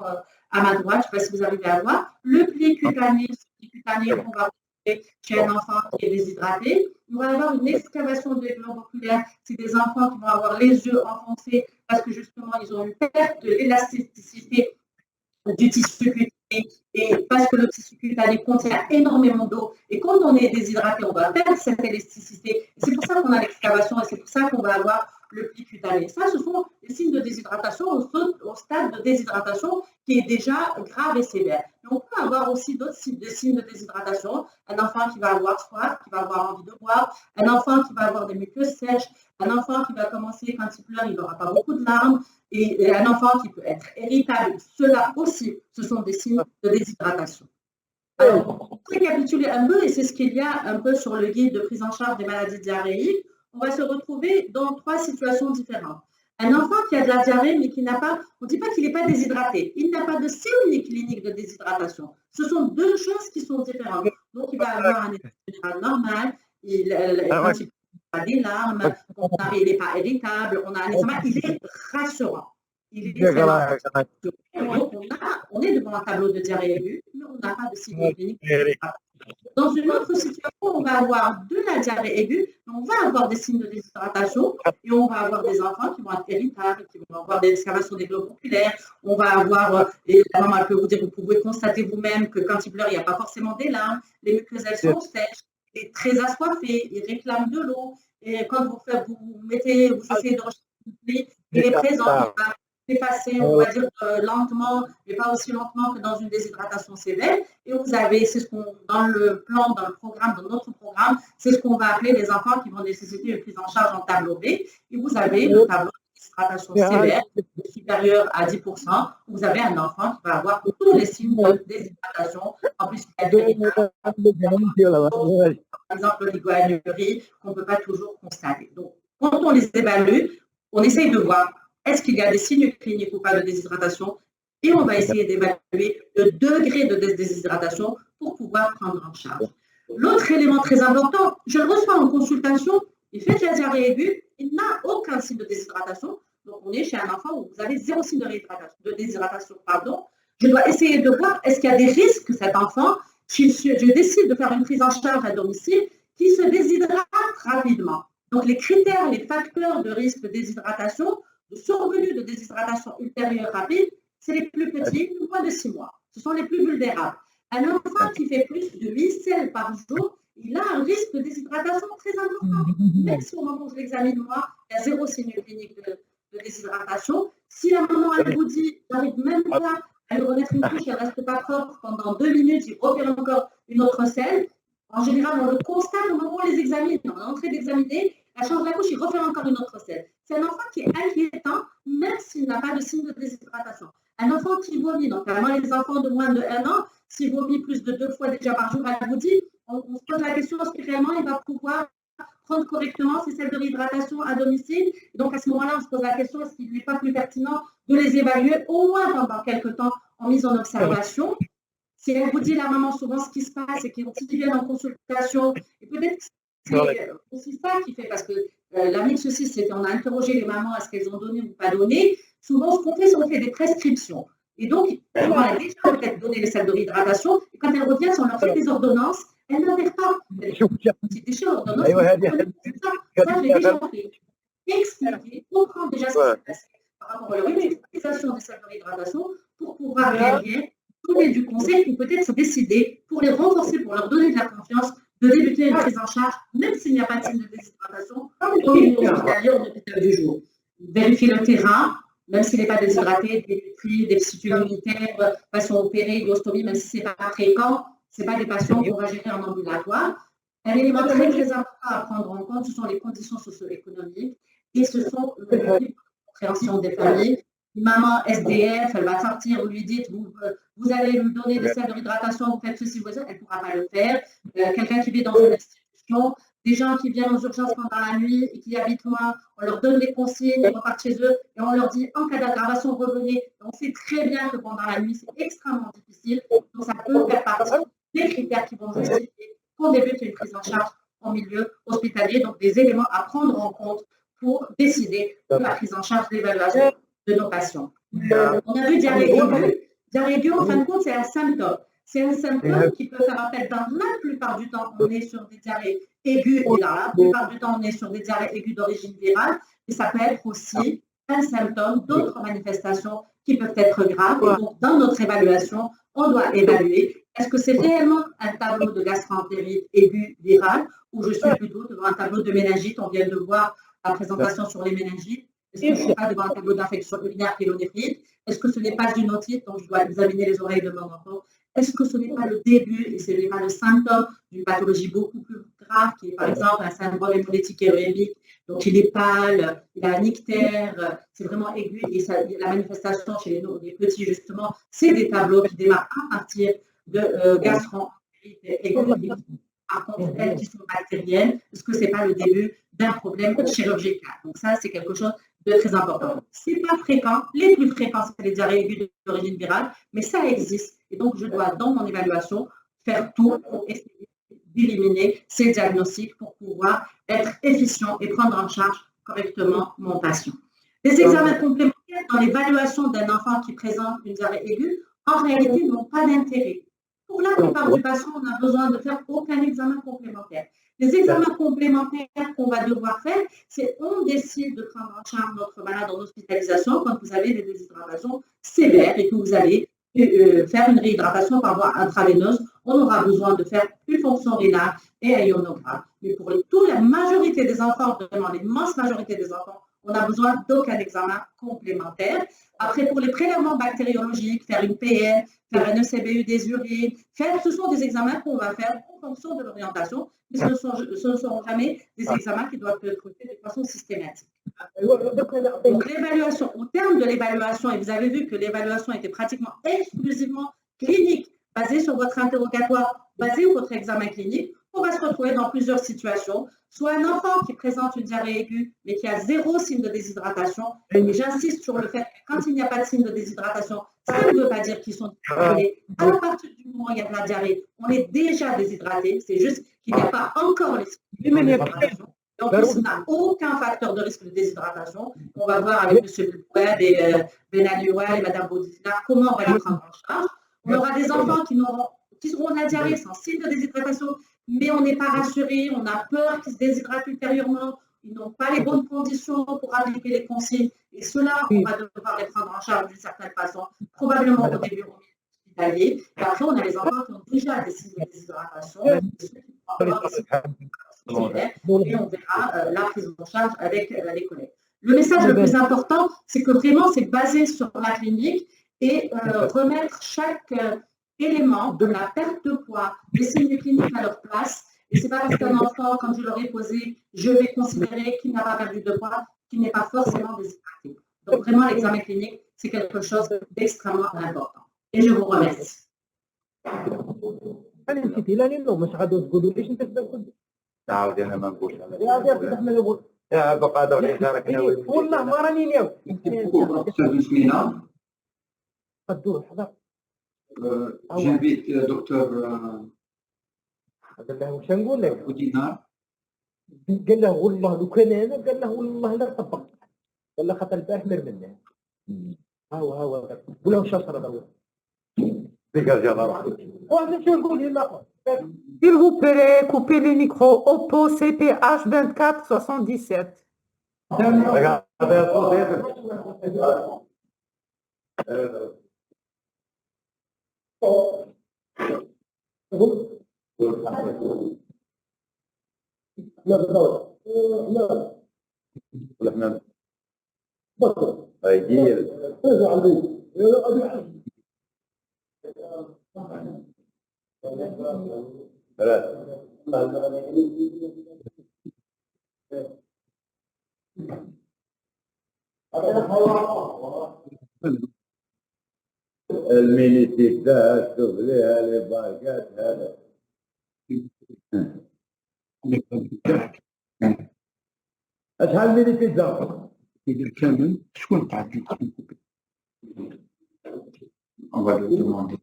Speaker 3: à ma droite, je ne sais pas si vous arrivez à voir. Le pli cutané, qu'on va retrouver chez un enfant qui est déshydraté. On va avoir une excavation des globes oculaires. C'est des enfants qui vont avoir les yeux enfoncés parce que justement, ils ont une perte de l'élasticité du tissu cutané, et parce que le tissu cutané contient énormément d'eau, et quand on est déshydraté, on va perdre cette élasticité. C'est pour ça qu'on a l'excavation, et c'est pour ça qu'on va avoir le pli cutané. Ça, ce sont les signes de déshydratation au stade de déshydratation qui est déjà grave et sévère. Mais on peut avoir aussi d'autres signes de déshydratation. Un enfant qui va avoir soif, qui va avoir envie de boire, un enfant qui va avoir des muqueuses sèches, un enfant qui va commencer, quand il pleure, il n'aura pas beaucoup de larmes, et un enfant qui peut être irritable. Cela aussi, ce sont des signes de déshydratation. Alors, pour récapituler un peu, et c'est ce qu'il y a un peu sur le guide de prise en charge des maladies diarrhéiques, on va se retrouver dans 3 situations différentes. Un enfant qui a de la diarrhée, mais qui n'a pas, on ne dit pas qu'il n'est pas déshydraté, il n'a pas de signe clinique de déshydratation. Ce sont 2 choses qui sont différentes. Donc, il va avoir un état général normal, quand il pas des larmes, il n'est pas irritable, on a un examen, il est rassurant. Il est donc, on est devant un tableau de diarrhée aiguë, mais on n'a pas de signe clinique. Dans une autre situation, on va avoir de la diarrhée aiguë, mais on va avoir des signes de déshydratation, et on va avoir des enfants qui vont être irritables, qui vont avoir des excavations des globes oculaires, on va avoir, et la maman peut vous dire, vous pouvez constater vous-même que quand il pleure, il n'y a pas forcément des larmes, les muqueuses, elles sont sèches, il est très assoiffé, il réclame de l'eau, et quand vous essayez de rechercher, il est présent, il va s'effacer, on va dire lentement, mais pas aussi lentement que dans une déshydratation sévère. Et vous avez, c'est ce qu'on, dans le plan, dans le programme, dans notre programme, c'est ce qu'on va appeler les enfants qui vont nécessiter une prise en charge en tableau B. Et vous avez le tableau de déshydratation sévère supérieur à 10 %. Vous avez un enfant qui va avoir tous les signes de déshydratation. En plus, il y a par exemple l'oligoallurie qu'on ne peut pas toujours constater. Donc, quand on les évalue, on essaye de voir est-ce qu'il y a des signes cliniques ou pas de déshydratation, et on va essayer d'évaluer le degré de déshydratation pour pouvoir prendre en charge. L'autre élément très important, je le reçois en consultation, il fait de la diarrhée aiguë, il n'a aucun signe de déshydratation, donc on est chez un enfant où vous avez 0 signe de déshydratation. Je dois essayer de voir est-ce qu'il y a des risques que cet enfant, si je décide de faire une prise en charge à domicile, qui se déshydrate rapidement. Donc les critères, les facteurs de risque de déshydratation, de survenue de déshydratation ultérieure rapide, c'est les plus petits, moins de 6 mois. Ce sont les plus vulnérables. Un enfant qui fait plus de 8 selles par jour, il a un risque de déshydratation très important. Même si au moment où je l'examine, moi, il y a 0 signe clinique de déshydratation. Si la maman, elle vous dit, j'arrive même pas à lui remettre une couche, elle ne reste pas propre pendant 2 minutes, il refait encore une autre selle. En général, on le constate au moment où on les examine. On est en train d'examiner, elle change la couche, il refait encore une autre selle. C'est un enfant qui est inquiétant, même s'il n'a pas de signe de déshydratation. Un enfant qui vomit, notamment les enfants de moins de 1 an, s'il vomit plus de 2 fois déjà par jour, elle vous dit, on se pose la question, est-ce que réellement il va pouvoir prendre correctement ses selles de réhydratation à domicile? Et donc à ce moment-là, on se pose la question, est-ce qu'il n'est pas plus pertinent de les évaluer au moins pendant quelques temps en mise en observation? Si elle vous dit, la maman, souvent ce qui se passe, c'est qu'ils viennent en consultation, et peut-être que c'est aussi ça qui fait, parce que la mixocie, c'est on a interrogé les mamans, est-ce qu'elles ont donné ou pas donné. Souvent, ce qu'on fait, c'est qu'on fait des prescriptions. Et donc, on a déjà peut-être donné les selles de réhydratation, et quand elles reviennent, si on leur fait des ordonnances, elles n'adhèrent pas. C'est déjà l'ordonnance, ça, je l'ai déjà fait. Expliquer, comprendre déjà ce qui se passe par rapport à leur utilisation des selles de réhydratation pour pouvoir derrière tout donner du conseil ou peut-être se décider pour les renforcer, pour leur donner de la confiance, de débuter une prise en charge, même s'il n'y a pas de signe de déshydratation, au milieu hospitalier ou en hôpital du jour. Vérifier le terrain, même s'il n'est pas déshydraté, des nutris, des déficits immunitaires, patients opérés, iostomie, même si ce n'est pas fréquent, ce n'est pas des patients qu'on va gérer en ambulatoire. Un élément très, très important à prendre en compte, ce sont les conditions socio-économiques et ce sont la compréhension des familles. Une maman SDF, elle va sortir, vous lui dites, vous allez me donner des sels de réhydratation, vous faites ceci, vous faites ça, elle ne pourra pas le faire. Quelqu'un qui vit dans une institution, des gens qui viennent aux urgences pendant la nuit et qui habitent loin, on leur donne des consignes, ils repartent chez eux et on leur dit en cas d'aggravation, revenez. On sait très bien que pendant la nuit, c'est extrêmement difficile. Donc, ça peut faire partie des critères qui vont justifier qu'on débute une prise en charge en milieu hospitalier. Donc, des éléments à prendre en compte pour décider de la prise en charge, d'évaluation de nos patients. On a vu diarrhée aiguë. Diarrhée aiguë, en fin de compte, c'est un symptôme. C'est un symptôme qui peut faire appel dans la plupart du temps, on est sur des diarrhées aiguës et dans la plupart du temps, on est sur des diarrhées aiguës d'origine virale. Et ça peut être aussi un symptôme d'autres manifestations qui peuvent être graves. Et donc, dans notre évaluation, on doit évaluer est-ce que c'est réellement un tableau de gastroentérite aiguë virale ou je suis plutôt devant un tableau de méningite. On vient de voir la présentation sur les méningites. Est-ce que je ne suis pas devant un tableau d'infection urinaire pyélonéphrite? Est-ce que ce n'est pas une otite, donc je dois examiner les oreilles de mon enfant? Est-ce que ce n'est pas le début et ce n'est pas le symptôme d'une pathologie beaucoup plus grave qui est par exemple un syndrome hémolytique hérémique? Donc il est pâle, il a un ictère, c'est vraiment aigu et ça, la manifestation chez les petits justement, c'est des tableaux qui démarrent à partir de gastroentérite aiguë. Par contre, elles qui sont bactériennes, est-ce que ce n'est pas le début d'un problème chirurgical? Donc ça, c'est quelque chose de très important. Ce n'est pas fréquent. Les plus fréquents, c'est les diarrhées aiguës d'origine virale, mais ça existe. Et donc, je dois, dans mon évaluation, faire tout pour essayer d'éliminer ces diagnostics pour pouvoir être efficient et prendre en charge correctement mon patient. Les examens complémentaires dans l'évaluation d'un enfant qui présente une diarrhée aiguë, en réalité, n'ont pas d'intérêt. Pour la plupart du patient, on n'a besoin de faire aucun examen complémentaire. Les examens complémentaires qu'on va devoir faire, c'est on décide de prendre en charge notre malade en hospitalisation quand vous avez des déshydratations sévères et que vous allez faire une réhydratation par voie intraveineuse. On aura besoin de faire une fonction rénale et un ionogramme. Mais pour la majorité des enfants, vraiment l'immense majorité des enfants, on n'a besoin d'aucun examen complémentaire. Après, pour les prélèvements bactériologiques, faire une PN, faire un ECBU des urines, ce sont des examens qu'on va faire en fonction de l'orientation, mais ce ne seront jamais des examens qui doivent être faits de façon systématique. Donc, l'évaluation, au terme de l'évaluation, et vous avez vu que l'évaluation était pratiquement exclusivement clinique, basée sur votre interrogatoire, basée sur votre examen clinique, on va se retrouver dans plusieurs situations, soit un enfant qui présente une diarrhée aiguë, mais qui a zéro signe de déshydratation. Et j'insiste sur le fait que quand il n'y a pas de signe de déshydratation, ça ne veut pas dire qu'ils sont déshydratés. À partir du moment où il y a de la diarrhée, on est déjà déshydraté. C'est juste qu'il n'y a pas encore les signes de déshydratation. Donc, on n'a aucun facteur de risque de déshydratation. On va voir avec M. Boued et Benaliouel et Mme Baudifina comment on va la prendre en charge. On aura des enfants qui auront de la diarrhée sans signe de déshydratation, mais on n'est pas rassuré, on a peur qu'ils se déshydratent ultérieurement, ils n'ont pas les bonnes conditions pour appliquer les consignes. Et cela, on va devoir les prendre en charge d'une certaine façon, probablement au début hospitalier. Et après, on a les enfants qui ont déjà des signes de déshydratation, et ceux qui vont avoir des signes de déshydratation, et on verra la prise en charge avec les collègues. Le message le plus important, c'est que vraiment, c'est basé sur la clinique et remettre chaque élément de la perte de poids, des signes cliniques à leur place. Et ce n'est pas parce qu'un enfant, comme je l'aurais posé, je vais considérer qu'il n'a pas perdu de poids, qu'il n'est pas forcément déshydraté. Donc vraiment, l'examen clinique, c'est quelque chose d'extrêmement important. Et je vous remercie.
Speaker 1: J'invite le docteur Boudinar.
Speaker 9: قال له والله لو كان انا قال له والله لا طبق قال له خاطر البارح مر منه هاو ولا شصر هذا وانا شو نقول هنا
Speaker 10: S'il vous plaît, coupez les micros. Oppo CPH 24 77.
Speaker 9: لا بالضبط لا
Speaker 6: ولا احنا
Speaker 9: بطل
Speaker 6: هيجي
Speaker 9: ارجع عندي
Speaker 6: ثلاثة المينيتيك ده شوف ليها الباقات هذا اشحال مينيتيك ده
Speaker 1: إذا كامل شكون قاعد يكتب؟ On va lui demander.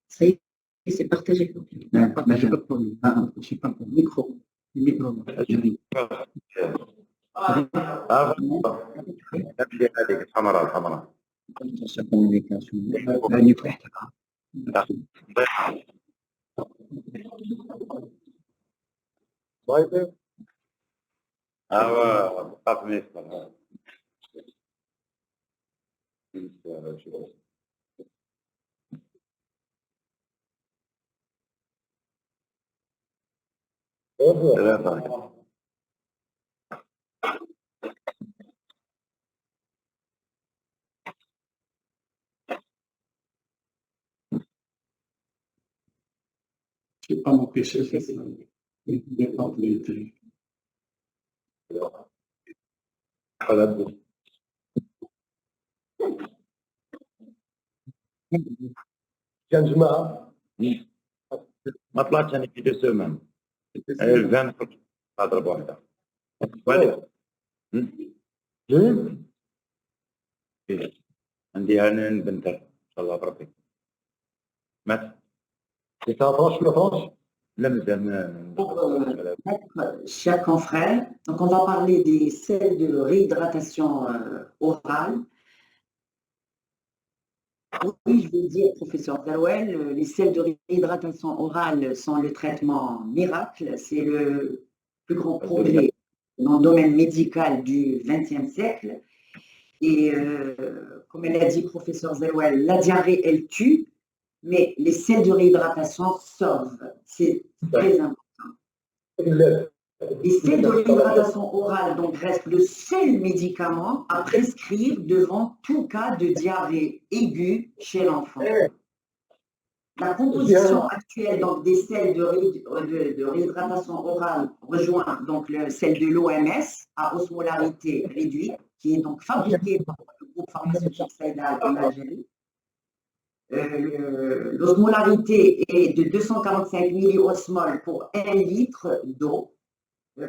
Speaker 8: Ça y est, c'est partagé.
Speaker 1: Mais je peux pas. Je sais pas. Micro. Micro.
Speaker 6: نمشي هذيك الحمراء الحمراء
Speaker 1: Sa communication. لا يفتح
Speaker 9: طيب
Speaker 6: ايوا بقات ميسر ثلاثة
Speaker 1: C'est pas mon PC, c'est des propriétés.
Speaker 9: كان جماعة
Speaker 6: ما طلعتش انا في دو سومان الفان اضرب واحدة ولا عندي هانين بنتر ان شاء الله بربي مات
Speaker 9: 19
Speaker 6: لا مازال
Speaker 3: Chers confrères, donc on va parler des sels de réhydratation orale. Oui, je veux dire, professeur Zarouel, les sels de réhydratation orale sont le traitement miracle. C'est le plus grand progrès dans le domaine médical du XXe siècle. Et comme elle a dit, professeur Zarouel, la diarrhée, elle tue, mais les sels de réhydratation sauvent. C'est très important. Les sels de réhydratation orale donc restent le seul médicament à prescrire devant tout cas de diarrhée aiguë chez l'enfant. La composition actuelle donc, des sels de réhydratation orale rejoint donc le sel de l'OMS à osmolarité réduite, qui est donc fabriqué par le groupe pharmaceutique Saïdal en Algérie. L'osmolarité est de 245 milliosmoles pour 1 litre d'eau.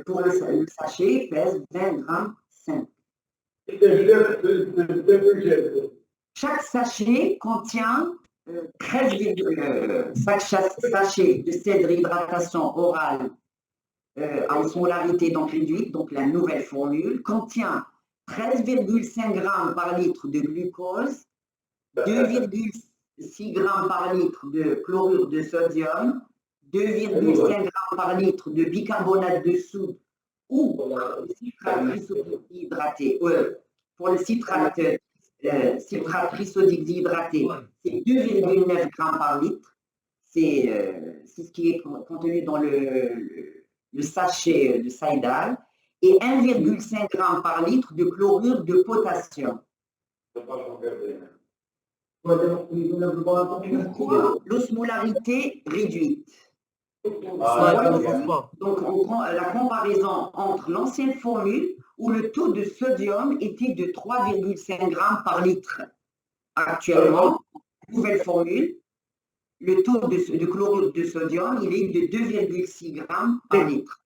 Speaker 3: Pour le sachet, pèse 20 grammes 5. Chaque sachet contient 13, chaque sachet de sel de réhydratation orale à osmolarité donc réduite, donc la nouvelle formule, contient 13,5 grammes par litre de glucose, 2,6 grammes par litre de chlorure de sodium, 2,5 grammes par litre de bicarbonate de soude ou citrate prisodique hydraté. Pour le citrate prisodique hydraté, c'est 2,9 grammes par litre. C'est ce qui est contenu dans le sachet de Saïdal. Et 1,5 grammes par litre de chlorure de potassium. Pourquoi l'osmolarité réduite? Donc, on prend la comparaison entre l'ancienne formule où le taux de sodium était de 3,5 grammes par litre. Actuellement, nouvelle formule, le taux de chlorure de sodium, il est de 2,6 grammes par litre.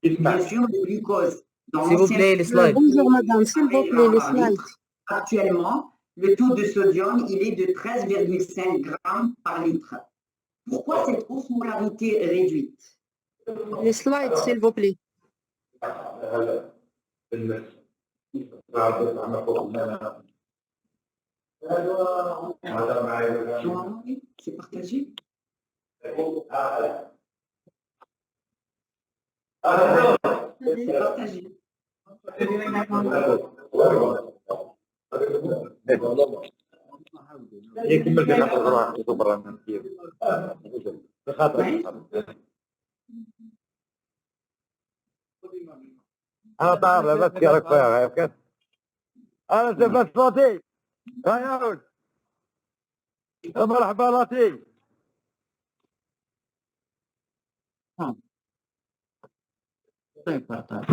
Speaker 3: Bien sûr, le glucose dans l'ancienne formule,
Speaker 8: Bonjour madame, s'il vous plaît, les slides.
Speaker 3: actuellement, le taux de sodium, il est de 13,5 grammes par litre. Pourquoi cette osmolarité réduite?
Speaker 8: Les slides, s'il vous plaît.
Speaker 3: C'est partagé? C'est partagé.
Speaker 6: يكمل في خاطر روح برا من كيف في خاطر انا طاير لاباس كي راك فيها كيف انا سبت صوتي يا ولد مرحبا لطيف
Speaker 1: طيب طيب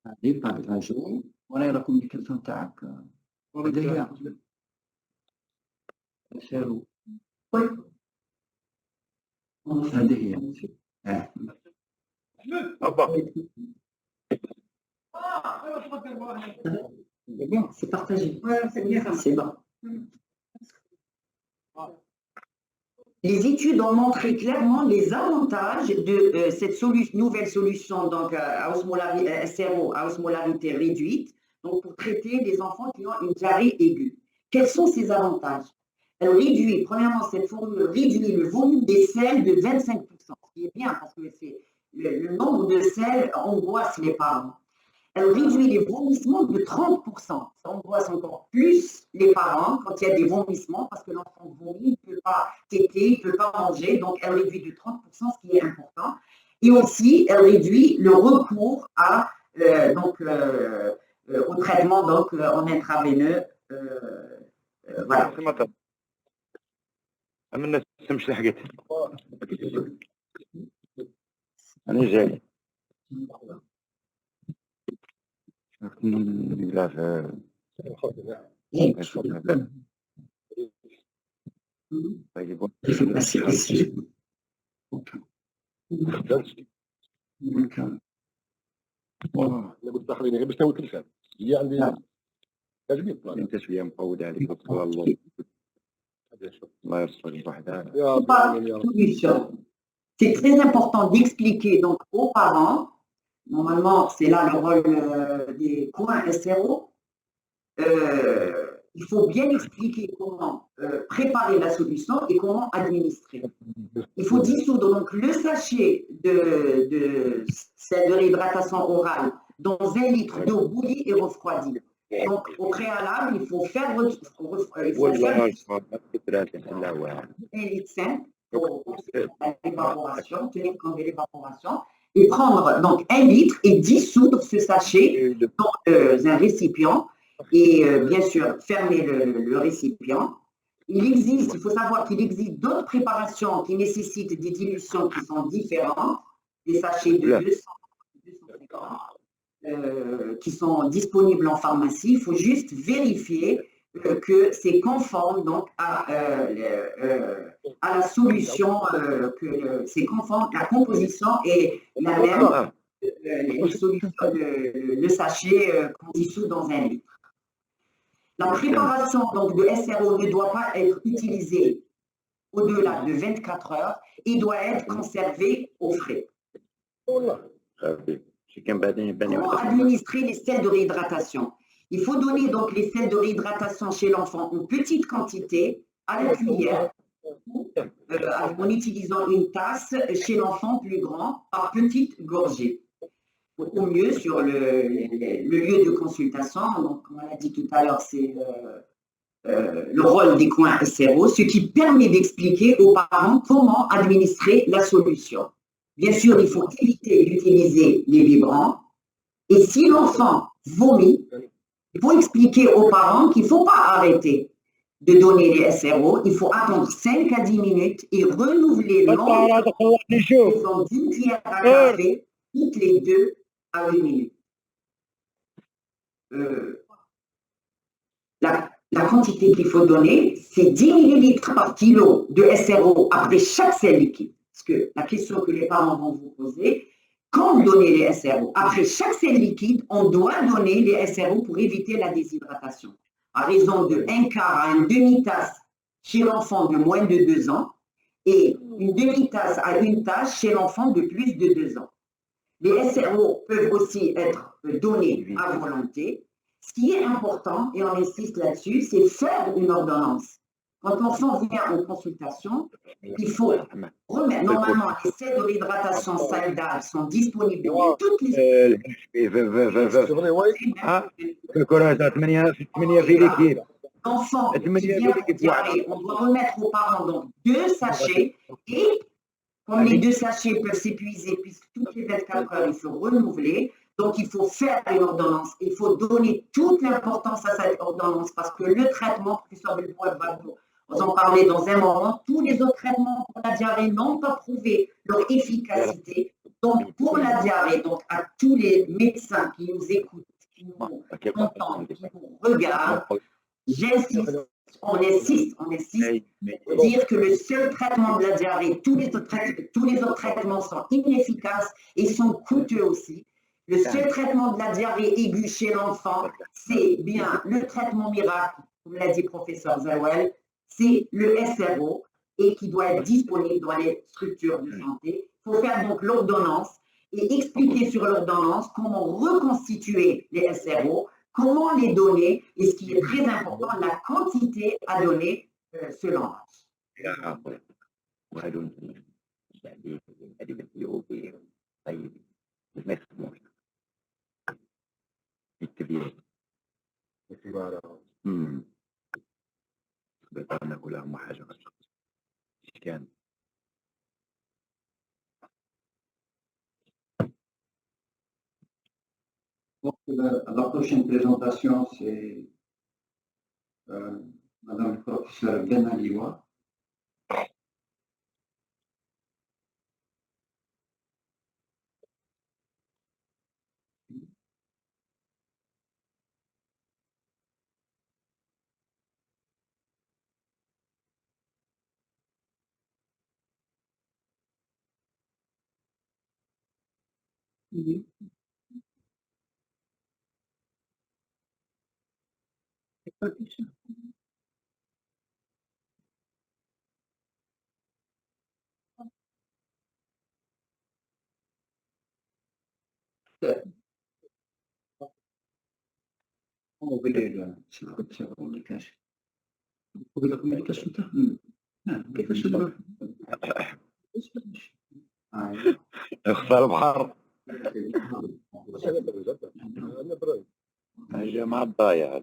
Speaker 1: هذه بارطاجو وانا لا كوميونيكاسيون تاعك هذه هي سيرو هذه هي
Speaker 8: C'est partagé. C'est bon. Les études ont montré clairement les avantages de cette nouvelle solution donc, SRO à osmolarité réduite donc, pour traiter les enfants qui ont une diarrhée aiguë. Quels sont ces avantages? Elle réduit, premièrement, cette formule réduit le volume des selles de 25%, ce qui est bien parce que c'est le nombre de selles angoisse les parents. Elle réduit les vomissements de 30%. Ça angoisse encore plus les parents quand il y a des vomissements parce que l'enfant vomit, il ne peut pas téter, il ne peut pas manger. Donc, elle réduit de 30%, ce qui est important. Et aussi, elle réduit le recours à, au traitement donc, en intraveineux. Voilà. C'est très important d'expliquer donc aux parents. Normalement, c'est là le rôle des coins SRO. Il faut bien expliquer comment préparer la solution et comment administrer. Il faut dissoudre donc le sachet de sel de réhydratation orale dans 1 litre d'eau bouillie et refroidie. Donc, au préalable, il faut faire 1 litre pour l'évaporation, tenir compte de l'évaporation. Et prendre donc 1 litre et dissoudre ce sachet dans un récipient et bien sûr fermer le récipient. Il faut savoir qu'il existe d'autres préparations qui nécessitent des dilutions qui sont différentes, des sachets de 250 qui sont disponibles en pharmacie. Il faut juste vérifier que c'est conforme donc à la solution, que c'est conforme, la composition est la même, le sachet qu'on dissout dans 1 litre. La préparation donc, de SRO ne doit pas être utilisée au-delà de 24 heures et doit être conservée au frais. Comment administrer les sels de réhydratation? Il faut donner donc les sels de réhydratation chez l'enfant en petite quantité, à la cuillère, en utilisant une tasse chez l'enfant plus grand, par petites gorgées. Au mieux sur le lieu de consultation, donc comme on l'a dit tout à l'heure, c'est le rôle des coins SRO, ce qui permet d'expliquer aux parents comment administrer la solution. Bien sûr, il faut éviter d'utiliser les vibrants, et si l'enfant vomit, il faut expliquer aux parents qu'il ne faut pas arrêter de donner les SRO, il faut attendre 5 à 10 minutes et renouveler l'eau d'une cuillère à café toutes les 2 à 8 minutes. La quantité qu'il faut donner, c'est 10 ml par kilo de SRO après chaque sel liquide. Parce que la question que les parents vont vous poser, quand donner les SRO? Après chaque sel liquide, on doit donner les SRO pour éviter la déshydratation. À raison de 1 quart à 1 demi-tasse chez l'enfant de moins de 2 ans et une demi-tasse à 1 tasse chez l'enfant de plus de 2 ans. Les SRO peuvent aussi être donnés à volonté. Ce qui est important, et on insiste là-dessus, c'est faire une ordonnance. Quand l'enfant vient en consultation, il faut remettre. Normalement, les sels de réhydratation Saïda sont disponibles dans toutes les... L'enfant qui vient pour diarrhée, on doit remettre aux parents donc 2 sachets et comme les 2 sachets peuvent s'épuiser puisque toutes les 24 heures, il faut renouveler, donc il faut faire une ordonnance. Il faut donner toute l'importance à cette ordonnance parce que le traitement, professeur Belpoil va vous en parler dans un moment, tous les autres traitements pour la diarrhée n'ont pas prouvé leur efficacité. Donc pour la diarrhée, donc à tous les médecins qui nous écoutent, qui nous entendent, qui nous regardent, j'insiste, on insiste pour dire que le seul traitement de la diarrhée, tous les autres traitements sont inefficaces et sont coûteux aussi. Le seul traitement de la diarrhée aiguë chez l'enfant, c'est bien le traitement miracle, comme l'a dit professeur Zawel, c'est le SRO et qui doit être disponible dans les structures de santé. Il faut faire donc l'ordonnance et expliquer sur l'ordonnance comment reconstituer les SRO, comment les donner et ce qui est très important, la quantité à donner selon l'âge.
Speaker 1: Donc, la prochaine présentation, c'est Madame le professeur Ben Aliwa. On va aller là, c'est la communication. On va la communication. كيف الشغل؟
Speaker 6: اخسر البحر جامعة الضايع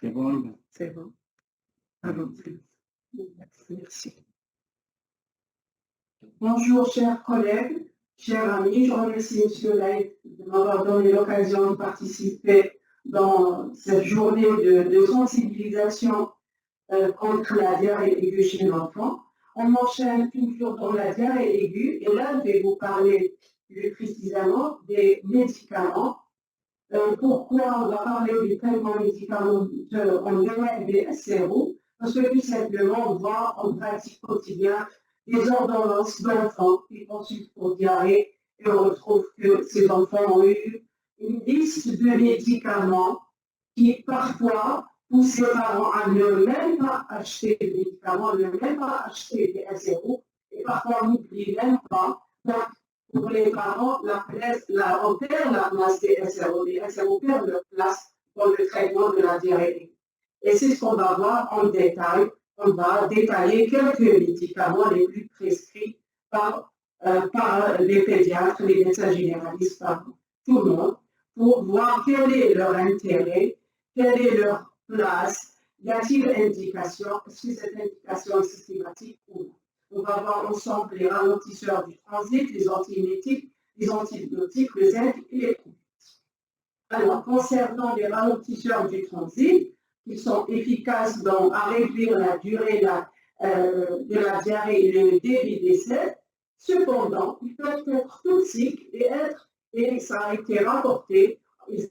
Speaker 2: C'est bon. C'est bon. Merci. Bonjour, chers collègues, chers amis. Je remercie M. Laït de m'avoir donné l'occasion de participer dans cette journée de sensibilisation contre la diarrhée aiguë chez l'enfant. On enchaîne toujours dans la diarrhée aiguë et là, je vais vous parler plus précisément des médicaments. Pourquoi on va parler des traitements médicamenteux en domaine des SRO? Parce que tout simplement, on voit en pratique quotidienne des ordonnances d'enfants qui consultent pour diarrhée et on retrouve que ces enfants ont eu une liste de médicaments qui parfois poussent les parents à ne même pas acheter des médicaments, ne même pas acheter des SRO et parfois on n'oublie même pas. Donc, pour les parents, on perd la place des SRO. Les SRO perdent leur place dans le traitement de la diarrhée. Et c'est ce qu'on va voir en détail. On va détailler quelques médicaments les plus prescrits par les pédiatres, les médecins généralistes, par tout le monde, pour voir quel est leur intérêt, quelle est leur place, y a-t-il indication, est-ce que cette indication est systématique ou non. On va voir ensemble les ralentisseurs du transit, les antiémétiques, les antibiotiques, le zinc et les probiótiques. Alors, concernant les ralentisseurs du transit, ils sont efficaces à réduire la durée de la diarrhée et le débit d'essai. Cependant, ils peuvent être toxiques et ça a été rapporté, ils